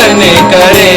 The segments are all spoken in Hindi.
गमन करे।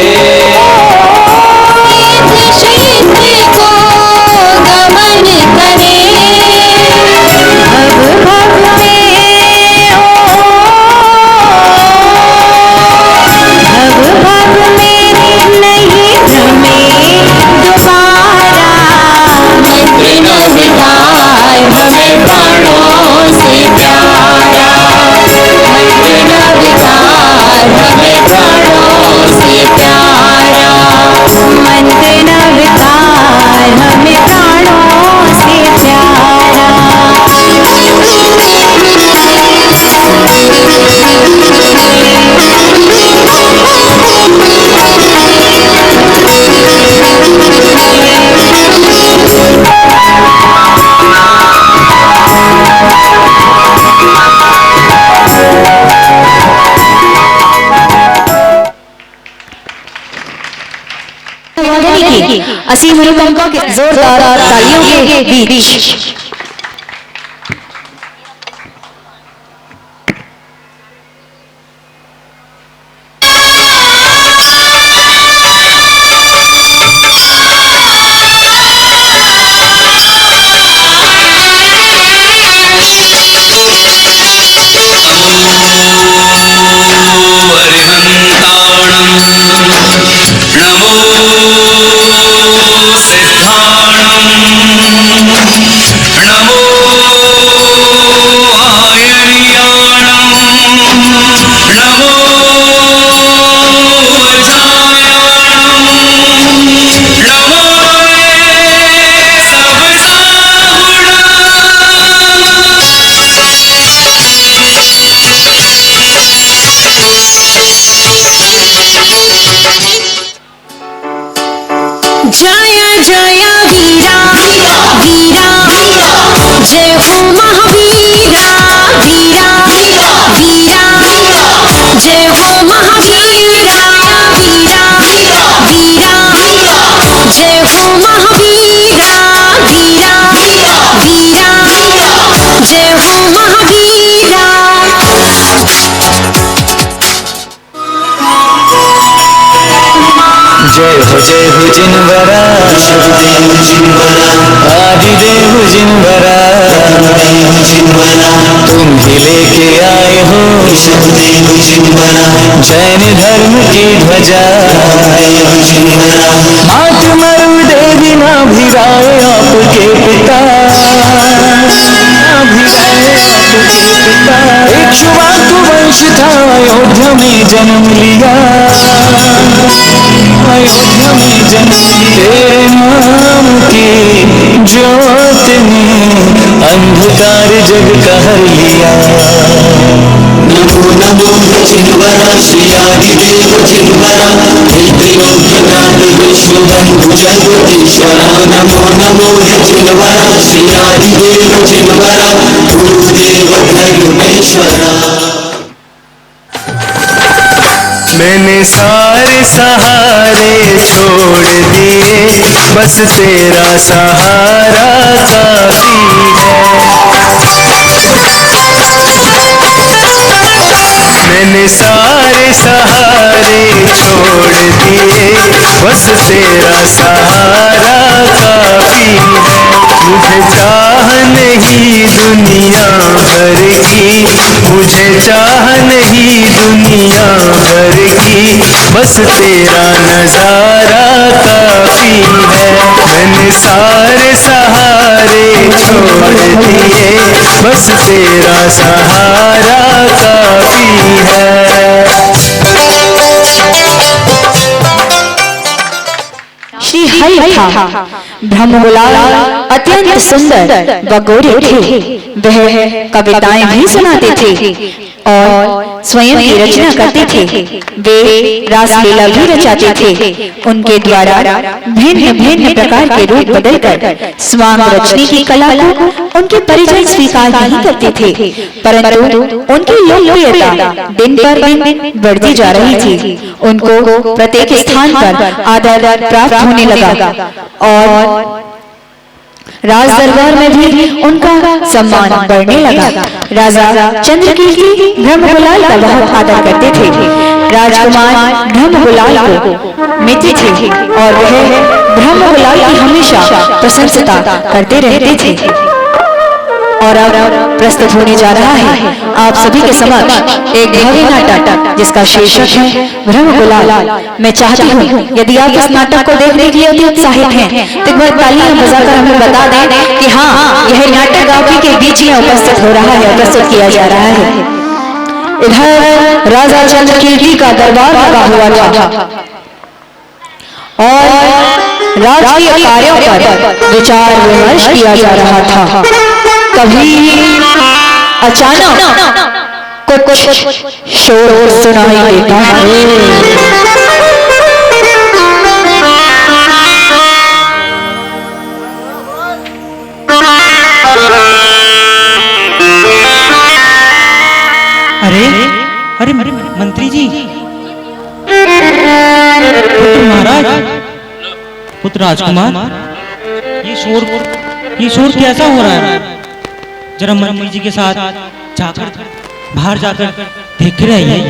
असीम अनुकंपा के जोरदार तालियों के बीच जय जय वीरा वीरा जय हो महावीरा वीरा वीरा जय हो महावीरा वीरा वीरा जय हो महावीरा वीरा वीरा जय हो महावीरा। जय हो जिनवरा आदिदेव जिनवरा तुम ही लेके आए हो जैन धर्म की ध्वजा। मात मरु देवी ना भिराए आपके पिता, इक्ष्वाकु वंश था अयोध्या में जन्म लिया, अयोध्या में जन्म तेरे नाम की ज्योत ने अंधकार जग का हर लिया। नमो नमो जिनवरा श्री आदिदेव जिनवरा त्रिलोकनाथ विश्वबंधु जगदीश्वरा। नमो नमो जिनवरा श्री आदिदेव जिनवरा गुरुदेव धर्मेश्वरा। मैंने सारे सहारे छोड़ दिए बस तेरा सहारा काफी है। मैंने सारे सहारे छोड़ दिए बस तेरा सहारा काफी है। मुझे चाह नहीं दुनिया भर की, मुझे चाह नहीं दुनिया भर की, बस तेरा नजारा काफी है। मैंने सारे सहारे छोड़ दिए बस तेरा सहारा काफी है। श्री हरि था ब्रह्मगुलाल अत्यंत सुंदर व गौरी थे। वह कविताएं भी सुनाते थे और स्वयं की रचना करते थे। वे रासलीला भी रचाते थे। उनके द्वारा भिन्न भिन्न प्रकार के रूप बदलकर स्वांग रचने की कला को उनके परिजन स्वीकार नहीं करते थे, परंतु उनकी लोकप्रियता दिन पर दिन बढ़ती जा रही थी। उनको प्रत्येक स्थान पर आदर प्राप्त होने लगा और राज दरबार में भी उनका सम्मान बढ़ने लगा। राजा चंद्रकीर्ति ब्रह्मगुलाल का बहुत आदर करते थे। राजकुमार ब्रह्मगुलाल को मित्र थे और वह ब्रह्मगुलाल की हमेशा प्रशंसा करते रहते थे। और अब प्रस्तुत होने जा रहा है आप सभी के समक्ष एक भव्य नाटक जिसका शीर्षक है ब्रह्मगुलाल। मैं चाहती हूँ यदि आप इस नाटक को देखने के लिए उत्साहित हैं तो एक बार तालियां बजाकर हमें बता दें कि हाँ, यह नाटक आप ही के बीच में उपस्थित हो रहा है, प्रस्तुत किया जा रहा है। इधर राजा चंद्रकीर्ति का दरबार लगा हुआ था और राजकीय कार्यों पर विचार विमर्श किया जा रहा था। कभी अचानक कुछ शोर सुनाई देता है। अरे अरे मंत्री जी, पुत्र महाराज, पुत्र राजकुमार, ये शोर कैसा हो रहा है? जरा मंत्री जी के साथ जाकर बाहर जाकर देख रहे हैं।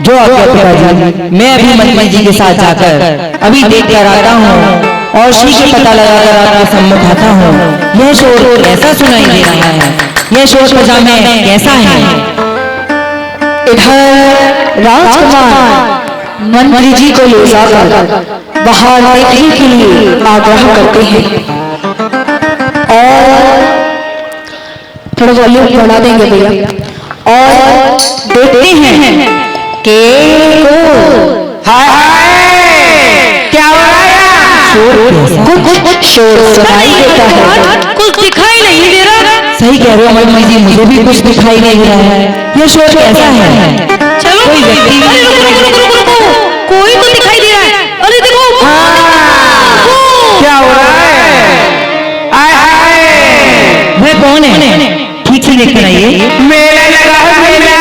जो आपके पिताजी, मैं अभी मंत्री जी के साथ जाकर अभी देख कर आता हूँ और शीघ्र पता लगाकर आपके सम्मुख आता हूँ। यह शोर कैसा सुनाई दे रहा है? यह शोर सजा में कैसा है? इधर राजकुमार मंत्री जी को ले जाकर बाहर देखने के लिए आग्रह करते हैं और थोड़ा वॉल्यूम बढ़ा देंगे भैया और देखते हैं कि हाय क्या हो रहा है? कुछ शोर सुनाई देता है। कुछ दिखाई नहीं दे रहा। सही कह रहे हो मंत्री जी, मुझे भी कुछ दिखाई नहीं दे रहा है। यह शोर कैसा है? चलो कोई व्यक्ति कोई तो दिखाई दे रहा है। अरे देखो, क्या हो रहा है? आय हाय, वह कौन है? ठीक से देख कर आइए। मेला लगा है, मेला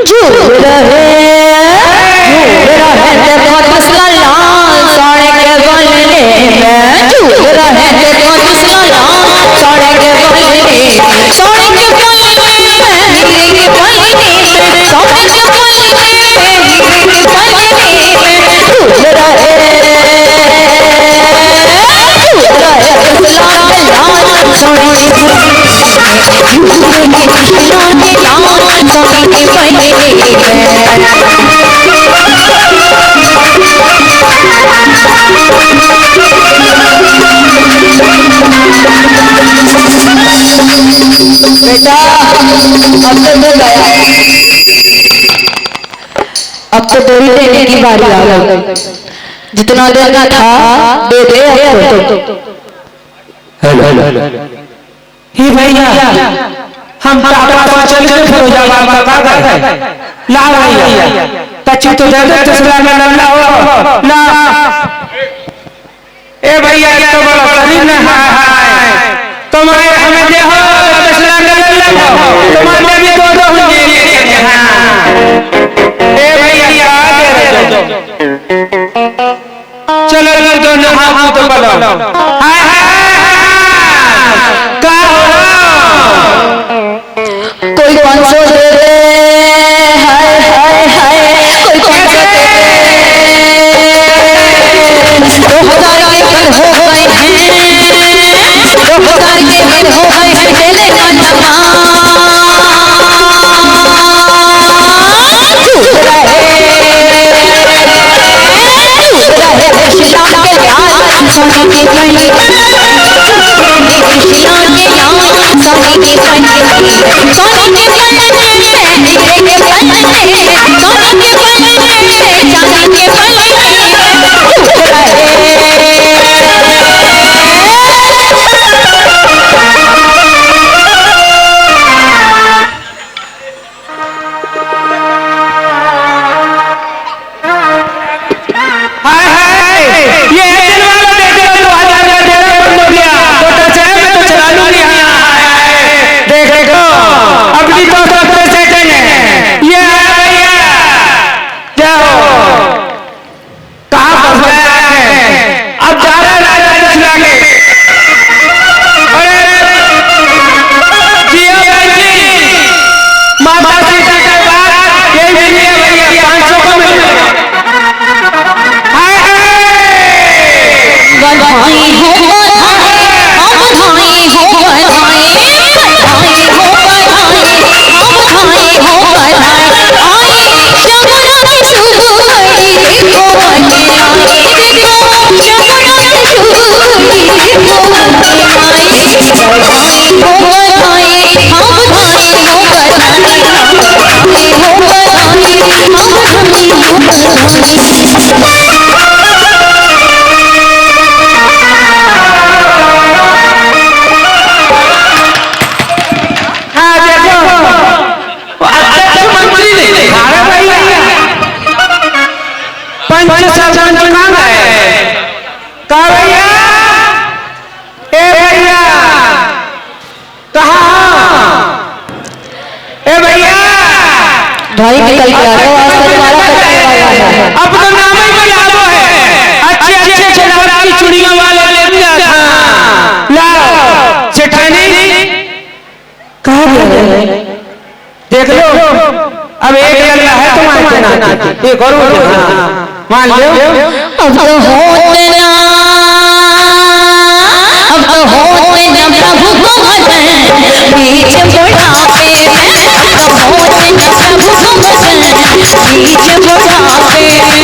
झूठ रहे देखो मसला लाल साड़े के बलने में, झूठ रहे देखो मसला लाल साड़े के बलने में, साड़े के बलने में हीरे के बलने में, साड़े के बलने में हीरे के बलने में, झूठ रहे मसला लाल साड़े के बेटा अब तो डोरी देने की बारी आ गई। जितना देना था दे दे अब तो। हे भैया, हम टाटा चल के फिरोजाबाद का गए। ला भैया, तच्ची तो दे दे तसला में लल्ला हो ला। ए भैया, ये तो बड़ा शरीर में है। तुम्हारे हमें दे हो तसला में लल्ला हो, तुम्हारे भी दो होंगे। ए भैया, आ दे चलो तो नहा तो बोलो। हाय कोई 500 दे दे, हाय हाय हाय, कोई 500 दे दे। 2000 के बिल हो गए हैं, 2000 के बिल हो गए हैं, देने का जमा। श्याम के लाल सोने की कली, श्याम के लाल सोने की कली, सोने के पलने में हीरे के पलने, सोने के पलने में चांदी के पलने, देखो अपनी तो बधाई हो बधाई हो बधाई बधाई हो बधाई हो बधाई आई जमुना की सुबुरी देखो बने आई देखो जमुना की सुबुरी देखो बने आई बधाई हो बधाई हम बधाई हो बधाई हो बधाई हम बधाई हो बधाई। भाई निकल के आ जाओ, आज तो तुम्हारा करने वाला है। अब तो नाम ही बदलावो है। अच्छे अच्छे चुनाव की चुड़िया वाले ले लिया था। लाओ सेठानी कहाँ गया? देख लो, अब एक लल्ला है तुम्हारे नाती, एक और मान लो। अब तो होते ना प्रभु को भजन बीच बुढ़ापे में, अब तो होते ना प्रभु को भजन बीच बुढ़ापे में।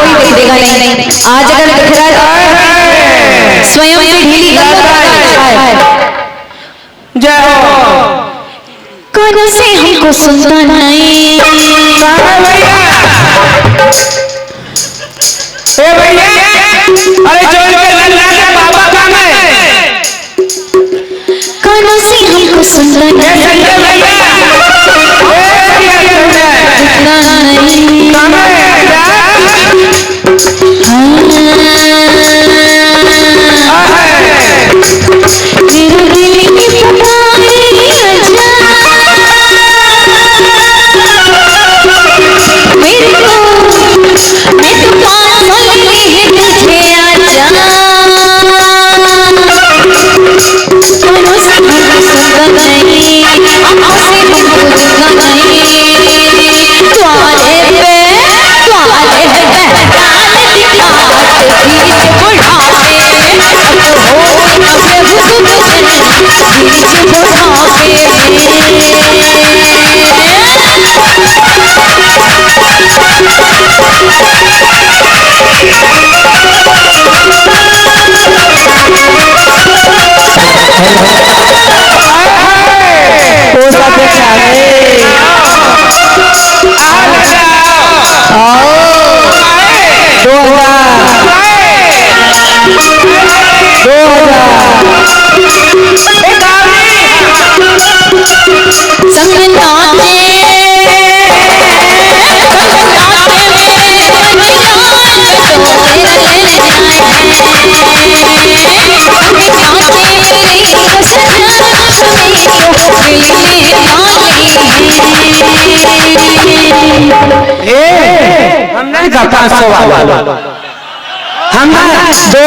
कोई देखेगा नहीं, आज अगर दिख रहा है स्वयं से ढीली कानों से हमको सुनता नहीं। अरे जो बाबा काम है, कानों से हमको सुनता नहीं। का 500 वाला हम 500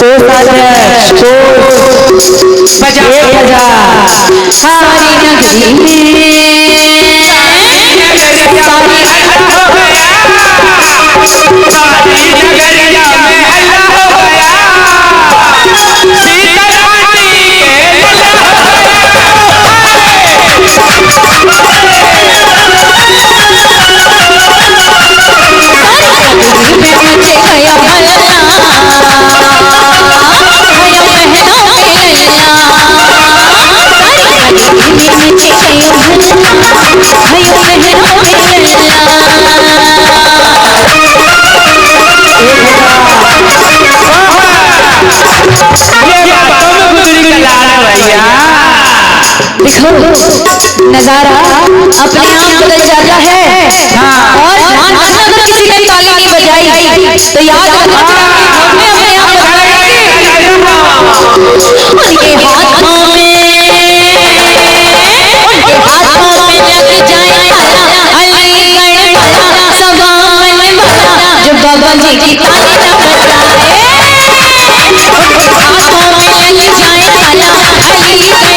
शोर साजन शोर 1000 सारी नगरी देखो नजारा अपने आप बदल जाता है। और ध्यान रखना अगर किसी ने ताली नहीं बजाई तो याद रखना हमें अपने आप बजाएंगे। उनके हाथों में लग जाए अलीगढ़ वाला सवाल वाला जो बाबा जी की ताली न बजाए। उनके हाथों में लग जाए अलीगढ़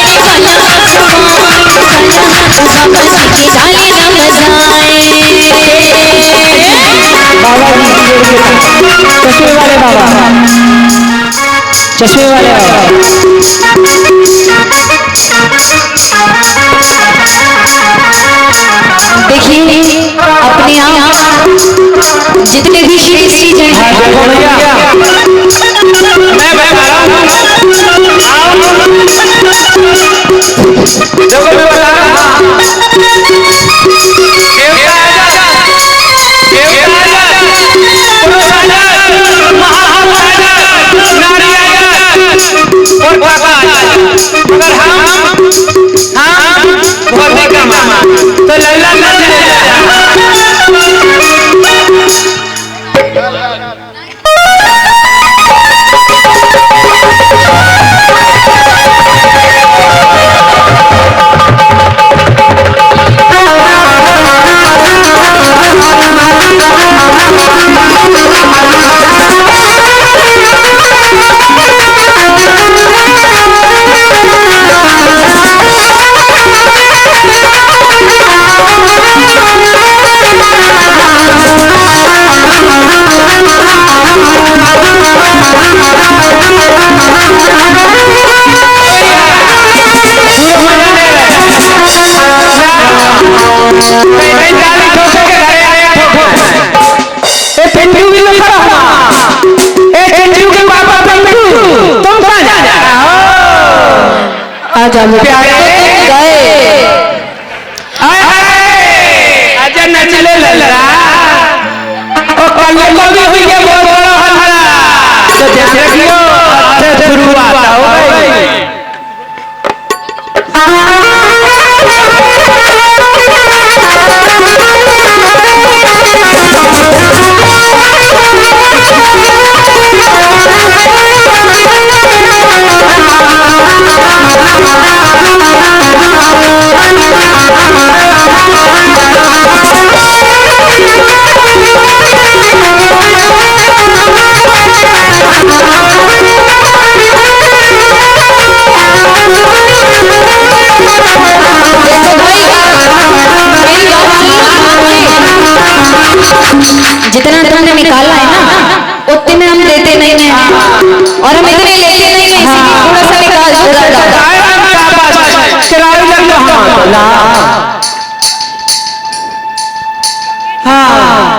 चश्मे वाले बाबा देखिए अपने आप जितने भी चीजें हैं अच्छा नचले लल्ला और कल को भी हुई के बहुत बड़ा हल्ला तो जैसे रखियो अच्छे शुरुआत हो भाई। जितना तुमने निकाला है ना उतने में हम देते नहीं हैं और हम इतने लेते नहीं हैं। थोड़ा सा निकाल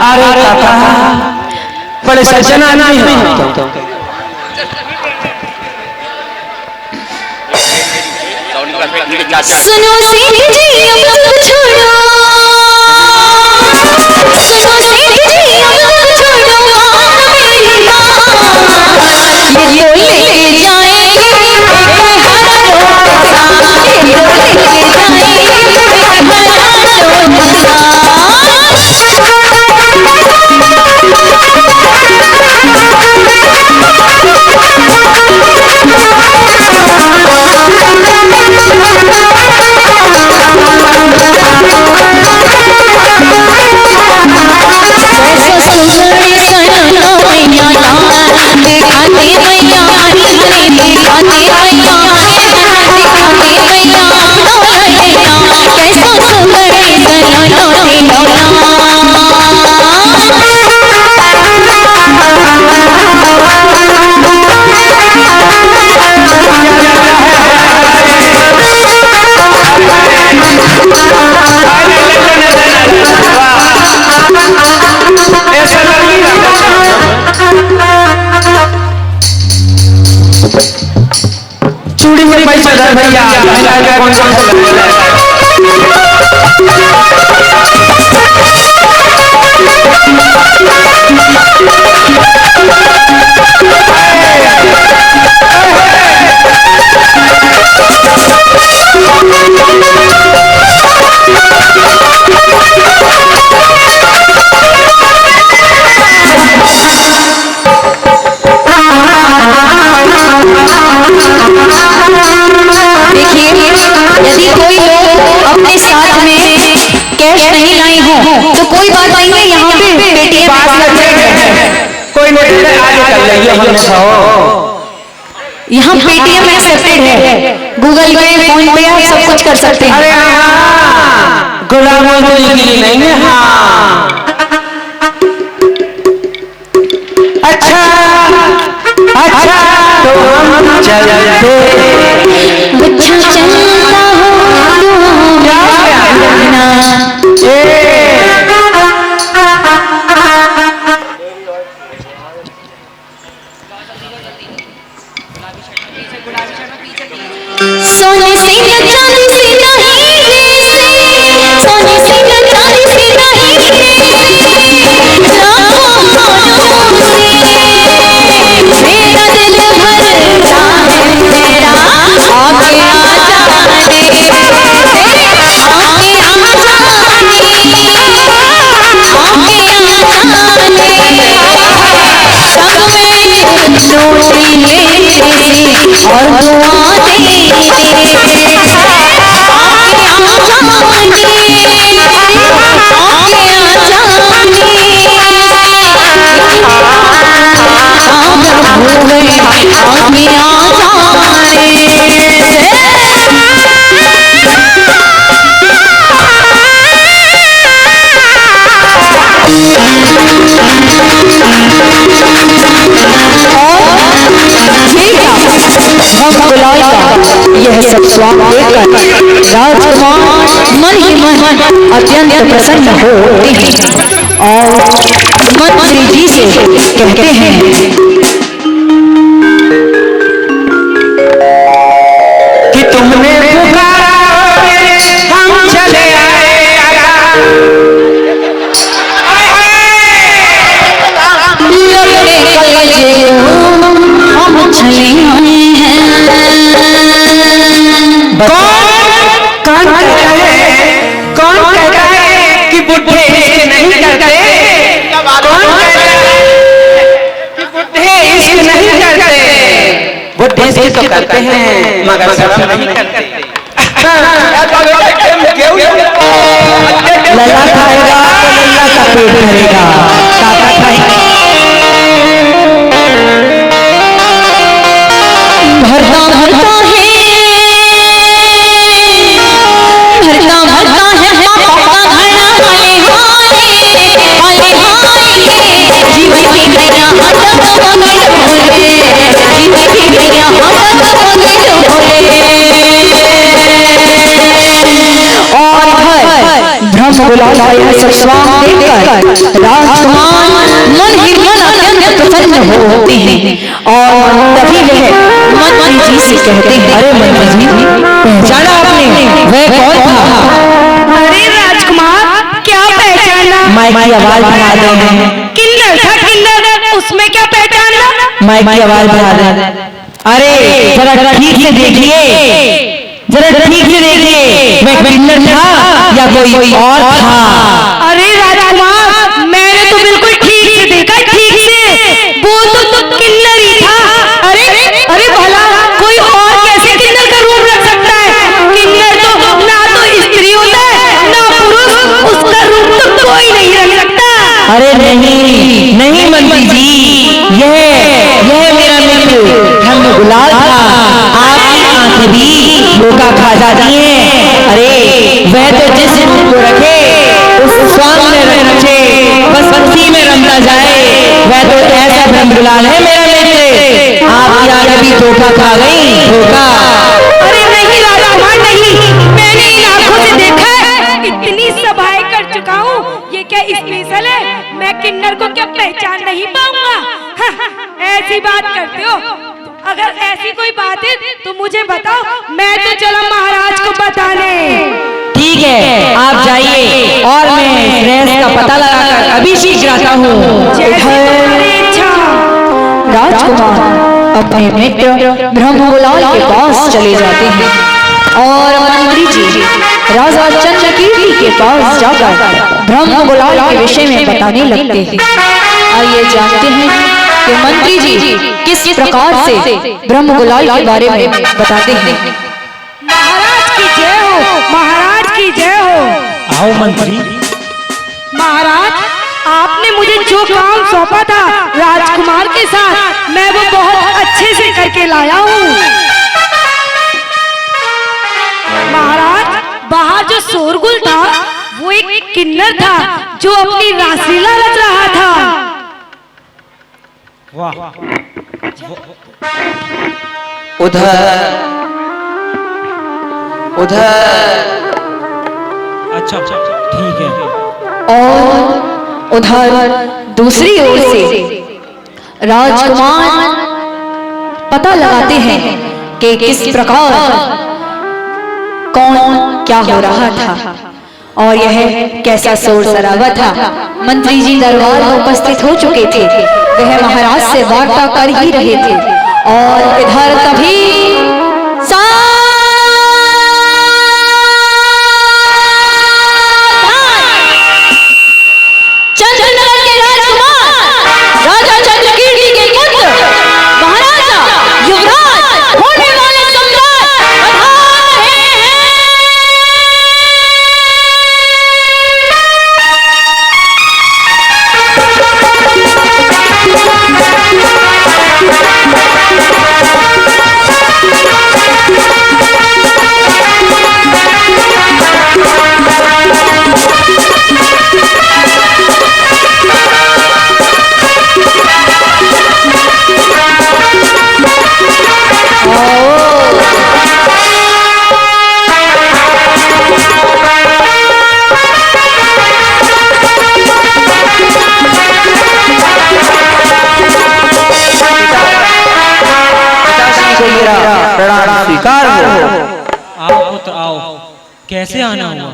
अरे बड़े सज्जन नहीं सुनो सेठ जी अब तुम छोड़ो, सुनो सेठ जी अब तुम छोड़ो मेरी माँ ये लेके जाएंगे मैं सदर भैया कौन कौन से यदि कोई लोग अपने साथ में कैश नहीं लाई हो तो कोई बात नहीं है, यहाँ पे पेटीएम कोई नहीं आगे चल जाइए हमने खाओ। यहाँ पेटीएम एक्सेप्टेड है, गूगल पे फोन पे आप सब कुछ कर सकते हैं। अरे हाँ गुलामों को यकीन नहीं है। हाँ अच्छा अच्छा तो हम चलते अच्छा चलता हो सोने से न चांदी से नहीं सोने से न चांदी से नहीं मेरा दिल भरता है मेरा आगे आ जाने और दुआ यह सब स्वाद लेकर राजकुमार मन ही मन अत्यंत प्रसन्न होते हैं और मंत्री जी से कहते हैं कि तुमने पुकारा हम चले आए हम चले आए हैं। कौन कहता है कि बुढ़े इश्क नहीं करते? कौन कहता है कि बुढ़े इश्क नहीं करते? बुढ़े इश्क तो करते हैं मगर सब नहीं करते। लल्ला खाएगा तो लल्ला का पेट भरेगा, काका खाएगा भरता भरता है पापा घड़ा हाय जीवन की गया हाथ कमल ढोले जीवन की गया हाथ कमल ढोले और ब्रह्म गुलाल यह सब स्वाद देकर राजकुमार मन ही मन अत्यंत प्रसन्न होते हैं और तभी वह मंत्री जी से कहते हैं अरे मंत्री जी पहचाना आपने? वह कौन था? अरे राजकुमार क्या पहचाना? माइक की आवाज बढ़ा दे। किन्नर था किन्नर, उसमें क्या पहचाना? माइक की आवाज बढ़ा दे। अरे जरा ठीक से देखिए, जरा ठीक से देखिए, मैं किन्नर था या कोई और था? अरे राजकुमार मैंने तो बिल्कुल ठीक से देखा, ठीक से वो तो किन्नर ही था। अरे अरे भला कोई और कैसे किन्नर का रूप रख सकता है? किन्नर तो ना तो स्त्री होता है ना पुरुष, उसका रूप तो कोई नहीं रख सकता। अरे नहीं नहीं मंत्री जी, यह मेरा मित्र ब्रह्म गुलाल था। आपकी आंखें भी धोखा खा जाती हैं। अरे वह तो जिस रूप को रखे उस स्वांग में रखे, बस उसी में रमता जाए, वह तो ऐसा ब्रह्म गुलाल है मेरा मित्र। आपकी आंखें भी धोखा खा गई, धोखा। अरे नहीं राजकुमार नहीं, मैंने इन आंखों से देखा है, इतनी सभाएं कर चुका हूँ। ये क्या स्पेशल है? मैं किन्नर को क्या पहचान नहीं पाऊंगा? ऐसी बात करते हो? अगर ऐसी कोई बात है तो मुझे बताओ, मैं तो चला महाराज को बताने। ठीक है, आप जाइए और मैं इस रहस्य का पता लगाकर अभी शीघ्र आता हूँ। राजकुमार अपने मित्र ब्रह्मगुलाल के पास चले जाते हैं और मंत्री जी राजा चंद्रकीर्ति के पास जाकर ब्रह्मगुलाल के विषय में बताने लगते हैं। आइए जानते हैं कि मंत्री जी किस प्रकार से ब्रह्मगुलाल के बारे में बताते हैं। महाराज की जय हो, महाराज की जय हो। आओ मंत्री। महाराज, आपने मुझे जो काम सौंपा था राजकुमार के साथ, मैं वो बहुत अच्छे से करके लाया हूँ। महाराज, बाहर जो शोरगुल था वो एक किन्नर था जो अपनी रासलीला रच रहा था। वाह। उधर अच्छा ठीक है। और उधर दूसरी ओर से राजकुमार पता लगाते हैं कि किस प्रकार कौन क्या हो रहा था और यह कैसा शोर शराबा था। मंत्री जी दरबार में उपस्थित हो चुके थे, वह महाराज से वार्ता कर ही रहे थे और इधर तभी स्वीकार हो। आओ पुत्र आओ, कैसे आना हुआ?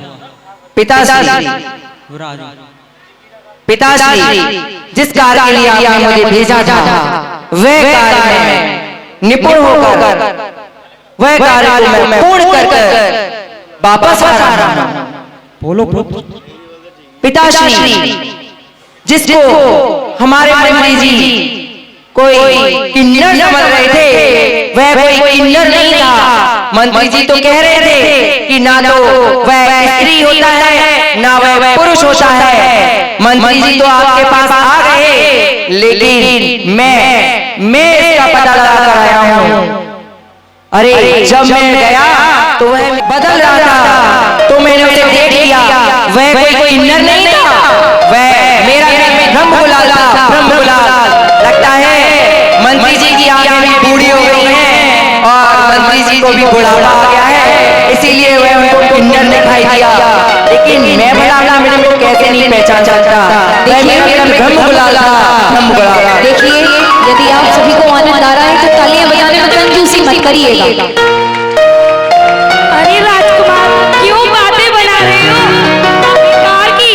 पिताश्री, पिताश्री, जिस कार्य के लिए आपने मुझे भेजा था वह कार्य में निपुण होकर वह कार्य को मैं पूर्ण कर वापस आ रहा हूं। बोलो पुत्र। पिताश्री, जिसको हमारे मंत्री जी कोई किन्नर समझ रहे थे, वह कोई किन्नर नहीं था। मंत्री जी तो कह रहे थे कि ना तो वह स्त्री होता है ना वह पुरुष होता है। मंत्री जी तो आपके पास आ गए, लेकिन मैं इसका पता लगा कर आया हूँ। अरे जब मैं गया तो वह बदल रहा था, तो मैंने उसे देख लिया। वह कोई किन्नर नहीं था, वह मेरा ब्रह्मगुलाल था। ब्रह्मगुलाल, लगता है मंत्री जी की आंखें भी बूढ़ी हो गई हैं और मंत्री जी को भी बुढ़ापा आ गया है, इसीलिए वह उनको किन्नर दिखाई दिया। लेकिन मैं भला मेरे को कैसे नहीं पहचान सकता, वह मेरा ब्रह्मगुलाल था। ब्रह्मगुलाल। देखिए, यदि आप सभी को आनंद आ रहा है तो तालियां बजाने में कंजूसी मत करिएगा। अरे राजकुमार, क्यों बातें बना रहे हो? बेकार की।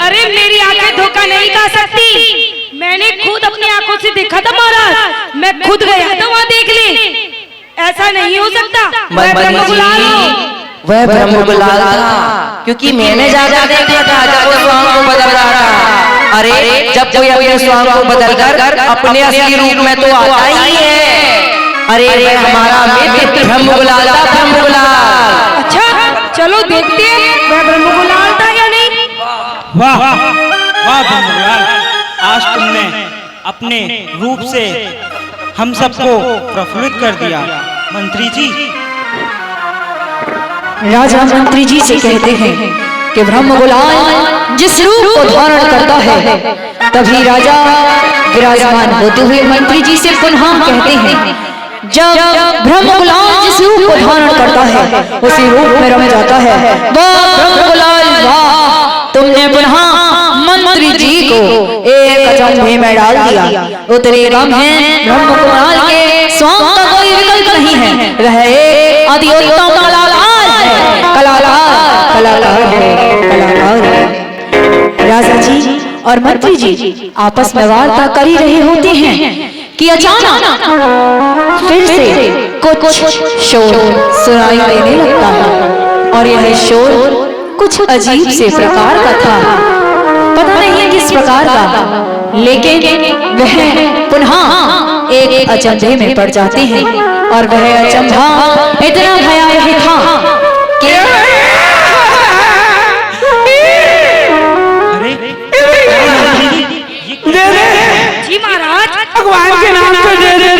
अरे मेरी आंखें धोखा नहीं खा सकती। मैंने खुद अपनी आंखों से देखा था महाराज, मैं खुद गया था वहाँ देख ले। ऐसा नहीं हो सकता, मैं ब्रह्मगुलाल हूँ। वह ब्रह्मगुलाल था क्योंकि मैंने ज्यादा देखा था जब वो स्वांग को बदल रहा था। अरे जब कोई अपने स्वांग को बदलकर अपने असली रूप में तो आता ही है। अरे हमारा मित्र ब्रह्मगुलाल था। ब्रह्मगुलाल। अच्छा, चलो देखते हैं वह ब्रह्मगुलाल था या नहीं। वाह वाह ब्रह्मगुलाल, आज तुमने अपने रूप से हम सबको प्रफुल्लित कर दिया। मंत्री जी, राजा मंत्री जी से कहते हैं कि ब्रह्मगुलाल जिस रूप को धारण करता है, तभी राजा विराजमान होते हुए मंत्री जी से पुनः कहते हैं, जब ब्रह्मगुलाल जिस रूप को धारण करता है उसी रूप में रम जाता है। वाह ब्रह्मगुलाल वाह, तुमने पुनः मंत्री जी को एक अचंभे में डाल दिया। उतरे गम है ब्रह्मगुलाल के स्वांग है, वह एक अति उत्तम कलाकार है, कलाकार है। राजा जी और मंत्री जी आपस में वार्ता कर ही रहे होते हैं कि अचानक फिर से कुछ शोर सुनाई देने लगता है और यह शोर कुछ अजीब से प्रकार का था, पता नहीं किस प्रकार का, लेकिन वह पुनः एक अचंभे में पड़ जाते हैं और वह अचंभा इतना भयावह था कि जी महाराज, भगवान के नाम पे दे दे।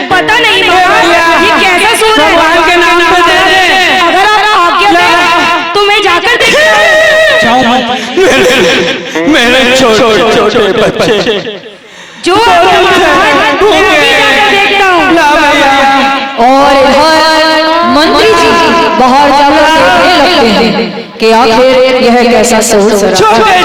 पता नहीं महाराज ये कैसा सूर है, भगवान के नाम पे दे दे। अगर आप आज्ञा दें तो मैं जाकर मेरे छोटे बच्चे जो देखता हूँ। और मंत्री जी बाहर जाकर देखने लगते हैं कि आखिर यह कैसा शोर सरा। छोटे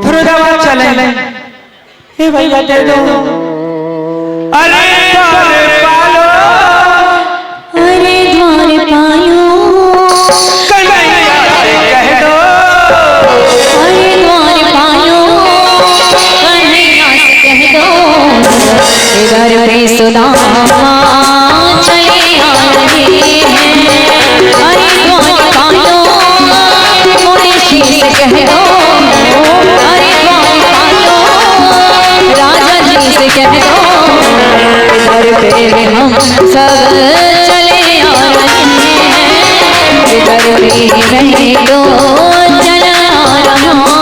फरीदाबाद चले। ए भैया दे दो। अरे द्वार पालो, अरे द्वार पालो, कन्हैया से कह दो। अरे द्वार पालो, कन्हैया से कह दो। इधर पे सुदामा चले आ रहे हैं। अरे द्वार पालो, मुनीषी से कह दो। अरे द्वार पालो, राजा जी से कह दो। इधर पे हम सब चले आ रहे हैं। इधर पे रहे तो चला आ रहा हूँ।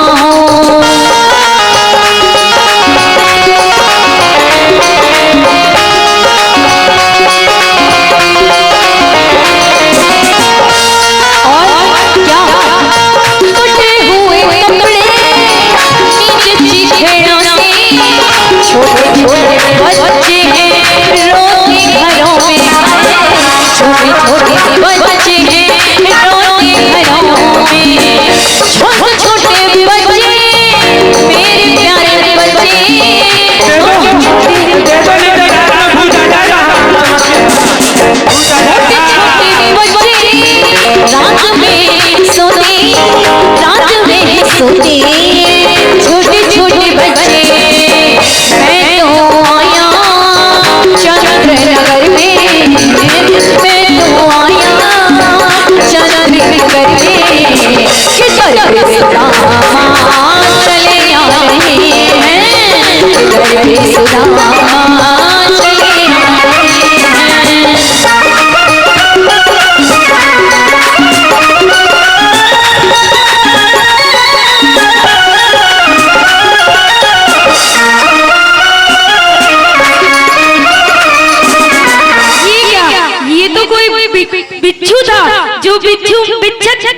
बिच्छू था जो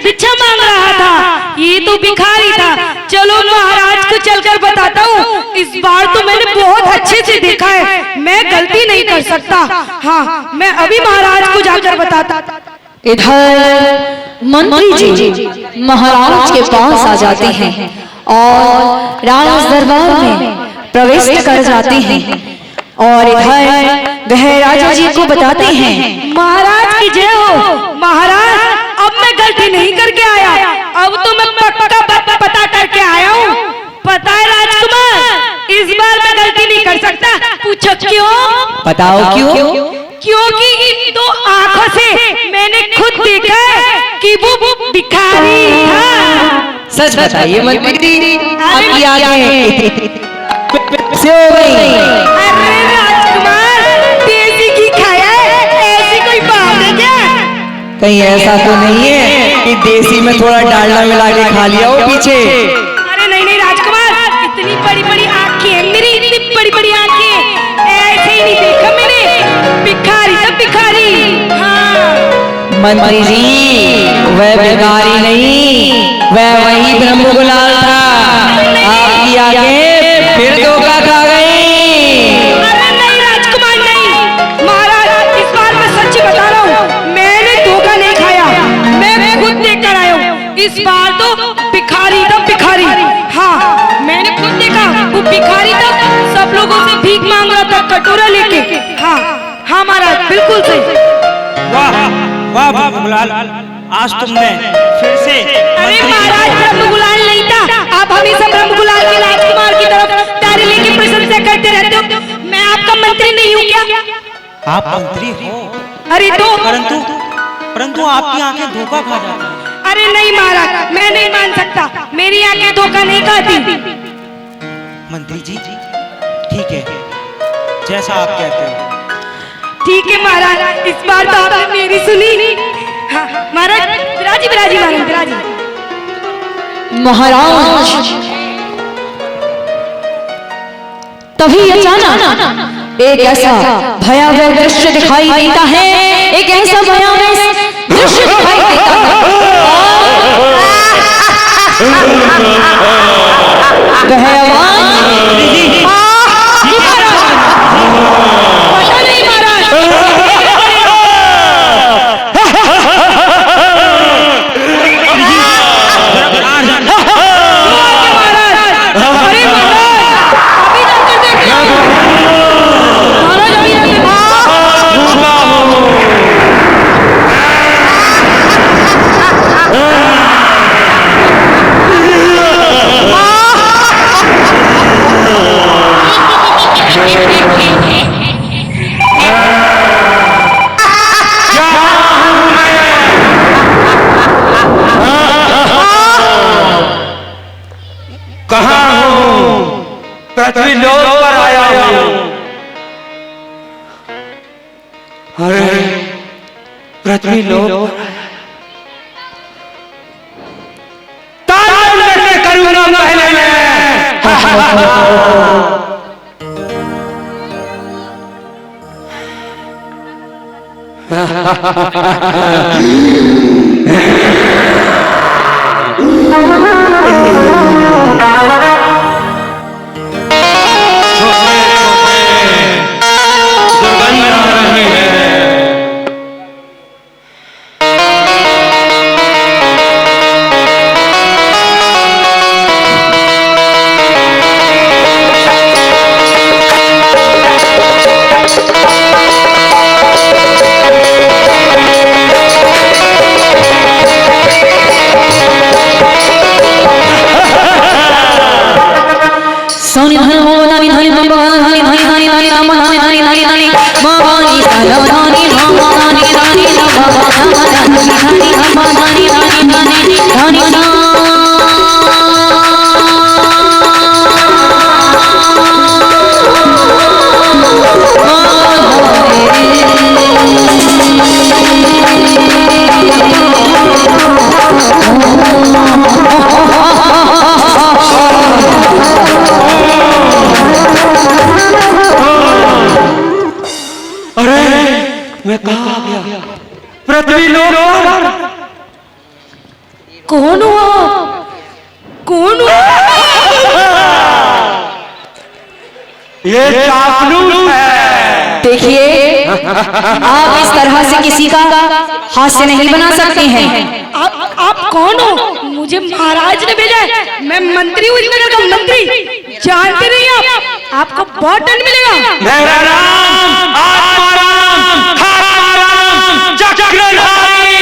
बिच्छा मांग रहा था। ये तो भिखारी था। चलो महाराज को चलकर बताता हूँ। इस बार तो मैंने बहुत अच्छे से देखा है, मैं गलती नहीं कर सकता। हाँ, मैं अभी महाराज को जाकर बताता। इधर मंत्री जी महाराज के पास आ जाते हैं और राज दरबार में प्रवेश कर जाते हैं और इधर वह राजा जी को बताते हैं, महाराज की जय हो। महाराज, अब मैं गलती नहीं करके आया, अब तो मैं पक्का पता करके आया हूँ। पता है राजकुमार, इस बार मैं गलती नहीं कर सकता। पूछो क्यों? बताओ क्यों? क्योंकि इन दो आंखों से मैंने खुद देखा है कि वो भिखारी था। सच बताइए मंत्री, आपकी आंखें से हो गई। अरे राजकुमार, देसी घी खाया है, ऐसी कोई बात है क्या? कहीं ऐसा तो नहीं है कि देसी में थोड़ा डालडा मिला के खा लिया हो पीछे? अरे नहीं राजकुमार, इतनी बड़ी बड़ी आंखें हैं मेरी, इतनी बड़ी बड़ी आंखें, ऐसे ही नहीं देखा मैंने। भिखारी था भिखारी। हाँ मंत्री जी, वह भिखारी नहीं, वह वही ब्रह्म गुलाल था। आपकी आंखें फिर धोखा खा गई। अरे नहीं राजकुमार नहीं, महाराज इस बार मैं सच बता रहा हूँ, मैंने ब्रह्मगुलाल, आज तुमने फिर से अरे महाराज ब्रह्मगुलाल नहीं था, आप हमेशा ब्रह्मगुलाल के राजकुमार की तरफ तारे लेके प्रशंसा करते रहते हो। मैं आपका मंत्री नहीं हूँ क्या? आप मंत्री हो, अरे तो परंतु आपकी आंखें धोखा खा जाती हैं। अरे नहीं महाराज, मैं नहीं मान सकता, मेरी आंखें धोखा नहीं खाती। मंत्री जी ठीक है, जैसा आप कहते हो। ठीक है महाराज, इस बार तो आपने मेरी सुनी। हाँ, महाराज विराजी विराजी महाराज विराजी। महाराज तभी अचानक एक ऐसा भयावह दृश्य दिखाई देता है, एक ऐसा भयावह दृश्य दिखाई देता है। वह आवाज पता नहीं महाराज, अरे महाराज अभी जाकर देखिए। महाराज अभी कहाँ हूँ? पृथ्वी लोक पर आया हूँ। अरे पृथ्वी लोक तांडव करूंगा महल में। मैं कहाँ आ गया? पृथ्वी लोक। कौन हुआ? कौन हुआ? ये चापलूस है। देखिए आप इस तरह से किसी का हास्य नहीं बना सकते हैं। आप कौन हो? मुझे महाराज ने भेजा है, मैं मंत्री हूँ, इस नगर का मंत्री। जानते नहीं आप? आपको बहुत दंड मिलेगा। मेरा नाम आत्माराम, खात्माराम, चक्रधारी,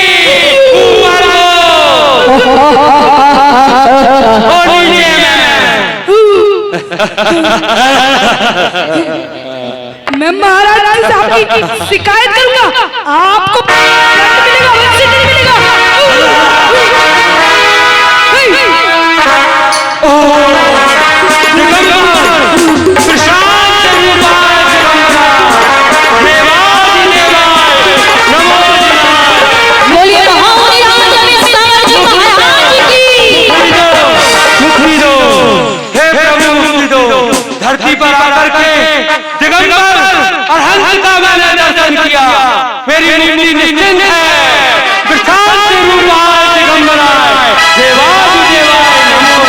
मैं महाराज से आपकी शिकायत करूंगा। आपको दंड मिलेगा, वैसे नहीं मिलेगा। धरती पर आकर के दिगंबर और हंस का मैंने दर्शन किया। मेरी मुक्ति निश्चित है। प्रशांत रूप आज दिगंबर आए। देवादिदेवाय नमो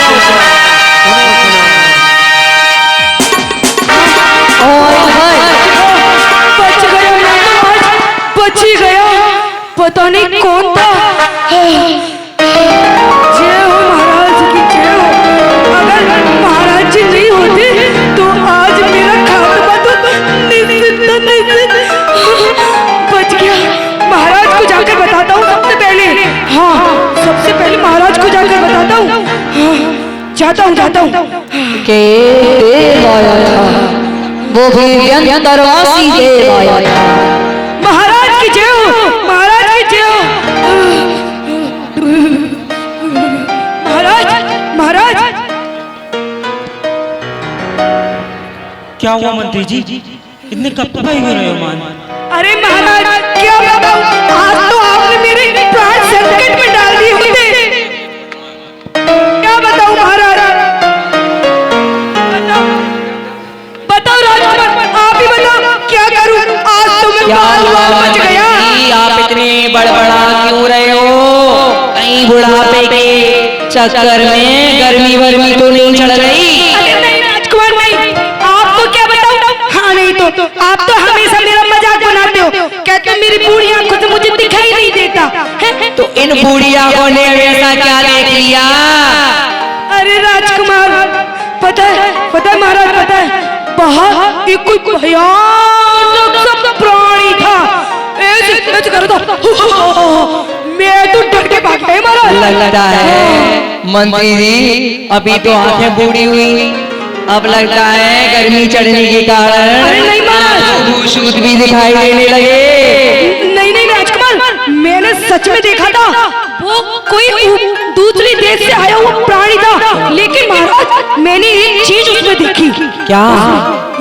बच गया, मैं तो आज बच ही गया। पता नहीं कौन था। जय हो महाराज की जय हो। अगर महाराज जी नहीं होते तो आज मेरा खात्मा तो निश्चित बच गया। महाराज को जाता हूँ के देव आया था, वो भी व्यंतरवासी देव आया था। महाराज की जय हो, महाराज की जय हो। महाराज महाराज क्या हुआ मंत्री जी, इतने कपकपाई हो रहे हो मान? अरे महाराज क्या बताऊं, आज तो आपने मेरे प्राण संकट में डाल दिए होते। क्या बताऊं महाराज, बताओ राजकुमार, आप ही बताओ क्या करूं, आज तो मैं बाल मच गया। आप इतने बड़बड़ा क्यों रहे हो? कहीं बुढ़ापे के चक्कर में गर्मी वर्मी तो नहीं चढ़ गई? अरे नहीं राजकुमार नहीं, आपको क्या बताऊं। हाँ नहीं तो आप तो हमेशा मेरा मजाक बनाते हो, कहते हो मेरी बूढ़ी आंखों से मुझे दिखाई नहीं देता है? तो इन बूढ़ी आंखों ने ऐसा क्या देख लिया? अरे राजकुमार पता है महाराज, पता है बाहर एक कोई भयानक सा प्राणी था, ऐसे कर दो, मैं तो डर के भाग गया महाराज। लगता है मंत्री जी अभी तो आंखें बूढ़ी हुई, अब लगता है गर्मी चढ़ने के कारण अरे नहीं महाराज, भूत भी दिखाई देने लगे। नहीं राजकुमार, मैंने सच में देखा था, वो कोई दूसरे देश से आया हुआ प्राणी था, लेकिन महाराज मैंने एक चीज उसमें देखी। क्या?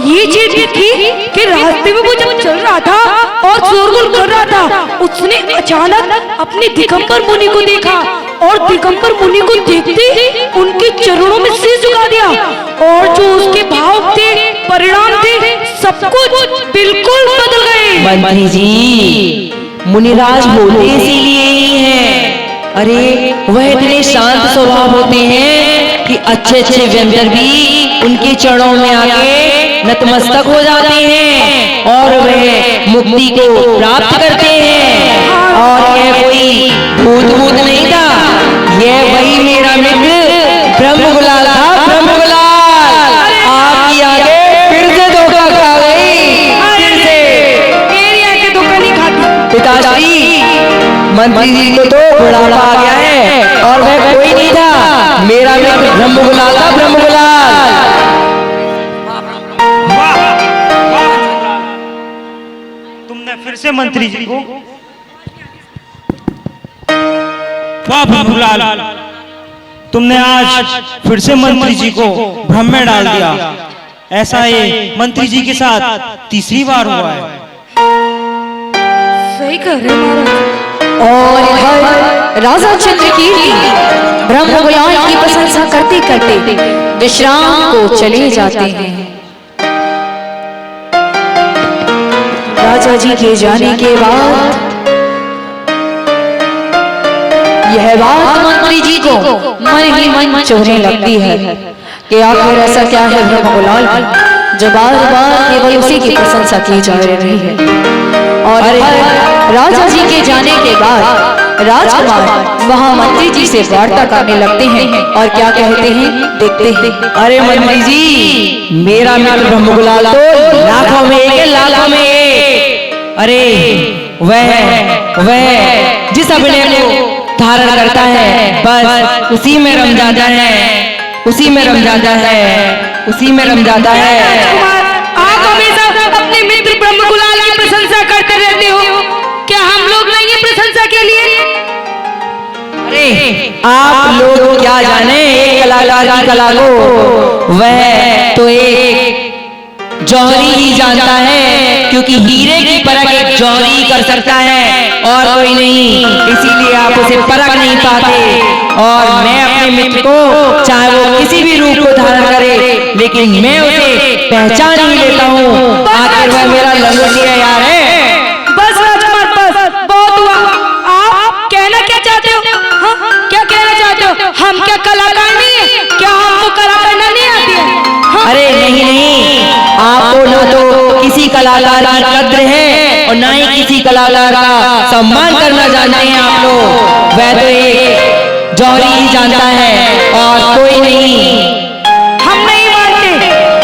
ये चीज देखी कि रास्ते में वो जब चल रहा था और शोरगुल कर रहा था, उसने अचानक अपने दिगंबर मुनि को देखा और दिगंबर मुनि को देखते उनके चरणों में सिर झुका दिया, और जो उसके भाव थे, परिणाम थे, सब कुछ बिल्कुल बदल गए। मंत्री जी मुनिराज बोलते इसीलिए ही हैं। अरे वह इतने शांत स्वभाव होते हैं कि अच्छे व्यंतर भी उनके चरणों में आके नतमस्तक हो जाते हैं और वह मुक्ति को प्राप्त करते हैं। और यह कोई भूत नहीं था, यह वही मेरा मित्र ब्रह्मगुलाल था। ब्रह्मगुलाल आपकी आगे फिर से धोखा खा गई, फिर से। मेरी आंखें धोखा नहीं खाती। पिताश्री मंत्री जी को तो बुढ़ापा आ गया है और वह कोई नहीं था, मेरा मित्र ब्रह्मगुलाल था। ब्रह्मगुलाल तुमने फिर से मंत्री जी को, वाह ब्रह्मगुलाल, तुमने आज फिर से मंत्री जी को भ्रम में डाल दिया। ऐसा ये मंत्री जी के साथ तीसरी बार हुआ है। सही कह रहे महाराज। और इधर राजा चंद्रकीर्ति ब्रह्मगुलाल की प्रशंसा करते करते विश्राम को चले जाते हैं। राजा जी के जाने के बाद यह बात मंत्री जी को मन ही मन चुभने लगती है कि आखिर ऐसा क्या है ब्रह्मगुलाल जो बार बार केवल उसी की प्रशंसा की जा रही है। और राजा जी के जाने के बाद राजकुमार वहाँ मंत्री जी से वार्ता करने लगते हैं और क्या कहते हैं देखते हैं। अरे मंत्री जी, मेरा मित्र ब्रह्मगुलाल तो लाखों में एक है, लाखों में एक। अरे वह जिस अभिनय को धारण करता है बस उसी में रम जाता है, उसी में रम जाता है, उसी में रम जाता है। आप हमेशा अपने मित्र ब्रह्मगुलाल की प्रशंसा करते रहते हो, क्या हम लोग नहीं है प्रशंसा के लिए? अरे आप लोग क्या जाने एक कलाकार की कला को, वह तो एक जौहरी ही जानता है, क्योंकि हीरे की परख एक जौहरी कर सकता है और कोई नहीं, इसीलिए आप उसे परख नहीं पाते। और मैं अपने मित्र को चाहे वो किसी भी रूप को धारण करे, लेकिन मैं उसे पहचान ही लेता हूँ। आखिर वह मेरा लंगोटिया यार है। बस राजकुमार बस, बहुत हुआ। आप कहना क्या चाहते हो? हाँ? क्या कहना चाहते हो? हम क्या कलाकार नहीं है? क्या हमको कला करना नहीं आती है? हाँ? अरे नहीं, आपको ना तो किसी कलाकार की कद्र है और ना ही किसी कलाकार का सम्मान करना जानते हैं आप लोग। वह तो एक जौहरी ही जानता है और कोई नहीं। हम नहीं मानते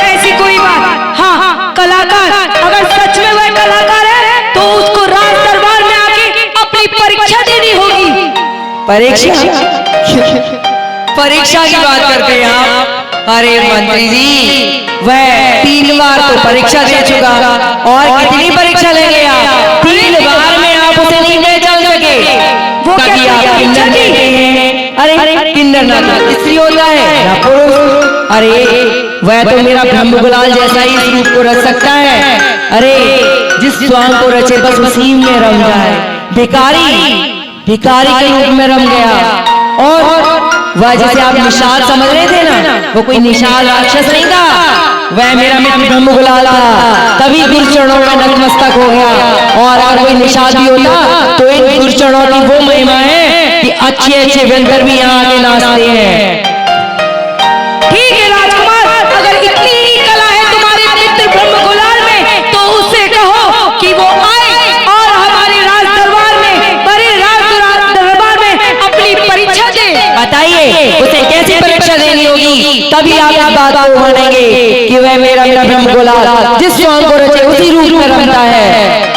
ऐसी कोई बात। हाँ, कलाकार अगर सच में वह कलाकार है तो उसको राज दरबार में आके अपनी परीक्षा देनी होगी। परीक्षा? परीक्षा की बात करते हैं आप? अरे मंत्री जी, वह 3 बार तो परीक्षा दे चुका और कितनी परीक्षा लेंगे आप? 3 बार में आप उसे नहीं पहचान सके। वो कभी आप किन्नर कहते हैं। अरे किन्नर ना तो स्त्री होता है ना पुरुष। अरे वह तो मेरा ब्रह्मगुलाल जैसा ही इस रूप को रच सकता है। अरे जिस स्वांग को रचे बस उसी में रम जाए। भिखारी के रूप में रम गया। और वह जिसे आप निषाद समझ रहे थे ना, वो कोई निषाद राक्षस नहीं था, वह मेरा मित्र ब्रह्मगुलाल था। तभी गुरुचरणों में नतमस्तक हो गया। और अगर कोई निषाद भी होता तो इन गुरुचरणों की वो महिमा है कि अच्छे व्यंकर भी यहाँ आके नाचते हैं। ठीक है राजकुमार, अगर इतनी ही कला है तुम्हारे मित्र ब्रह्मगुलाल में तो उससे कहो कि वो आए और हमारे राज दरबार में, बड़े राज दरबार में अपनी परीक्षा दे। बताइए उसे कैसी परीक्षा देनी होगी, तभी आप इस बात को मानेंगे कि वह मेरा ब्रह्मगुलाल जिस स्वांग को रचे उसी रूप में रमता है।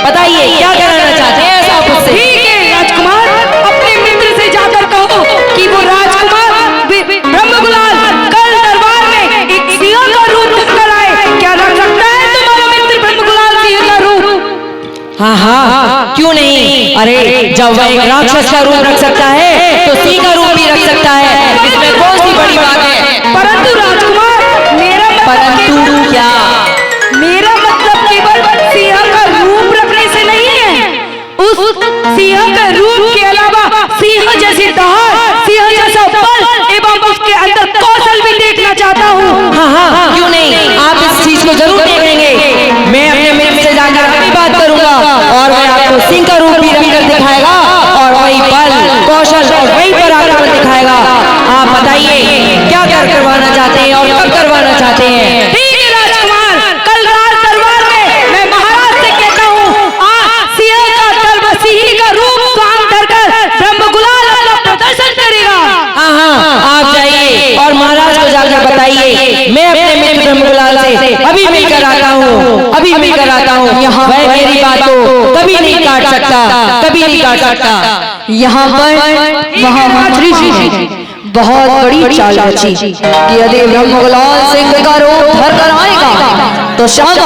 बताइए क्या कराना चाहते हैं ऐसा आप उससे? ठीक है राजकुमार, अपने मित्र से जाकर कहो कि वो राजकुमार ब्रह्मगुलाल कल दरबार में एक सिंह का रूप कर आए। क्या रख सकता है तुम्हारा मित्र ब्रह्मगुलाल सिंह का रूप? हाँ, क्यों नहीं। अरे जब वह एक राक्षस का रूप रख सकता है तो सिंह का रूप भी रख सकता है। इसमें कौन सी बड़ी बात है? परंतु राजकुमार, मेरा परंतु क्या? मेरा मतलब केवल सिंह का रूप रखने से नहीं है, उस सिंह का रूप के अलावा सिंह जैसी दहाड़, सिंह जैसा बल एवं उसके अंदर कौशल भी देखना चाहता हूँ। हाँ, क्यों नहीं, आप इस चीज को जरूर देखेंगे। मैं अपने मित्र से जाकर अपनी बात करूंगा और वह आपको सिंह का रूप भी रखकर दिखाएगा और वही बल, कौशल और वही पराक्रम दिखाएगा। आप बताइए क्या करवाना चाहते हैं और कब करवाना चाहते हैं? ठीक है राजकुमार, कल राज दरबार में मैं महाराज से कहता हूँ सिंह का रूप स्वांग धरकर ब्रह्मगुलाल अपना प्रदर्शन करेगा। हाँ, आप जाइए और महाराज को जाकर बताइए मैं अपने मित्र ब्रह्मगुलाल से अभी मिलकर आता हूँ। वह मेरी बात को कभी नहीं काट सकता। यहाँ पर महामंत्री जी ने बहुत बड़ी चाल रची कि यदि ब्रह्मगुलाल सिंह का रूप धर कर आएगा तो शायद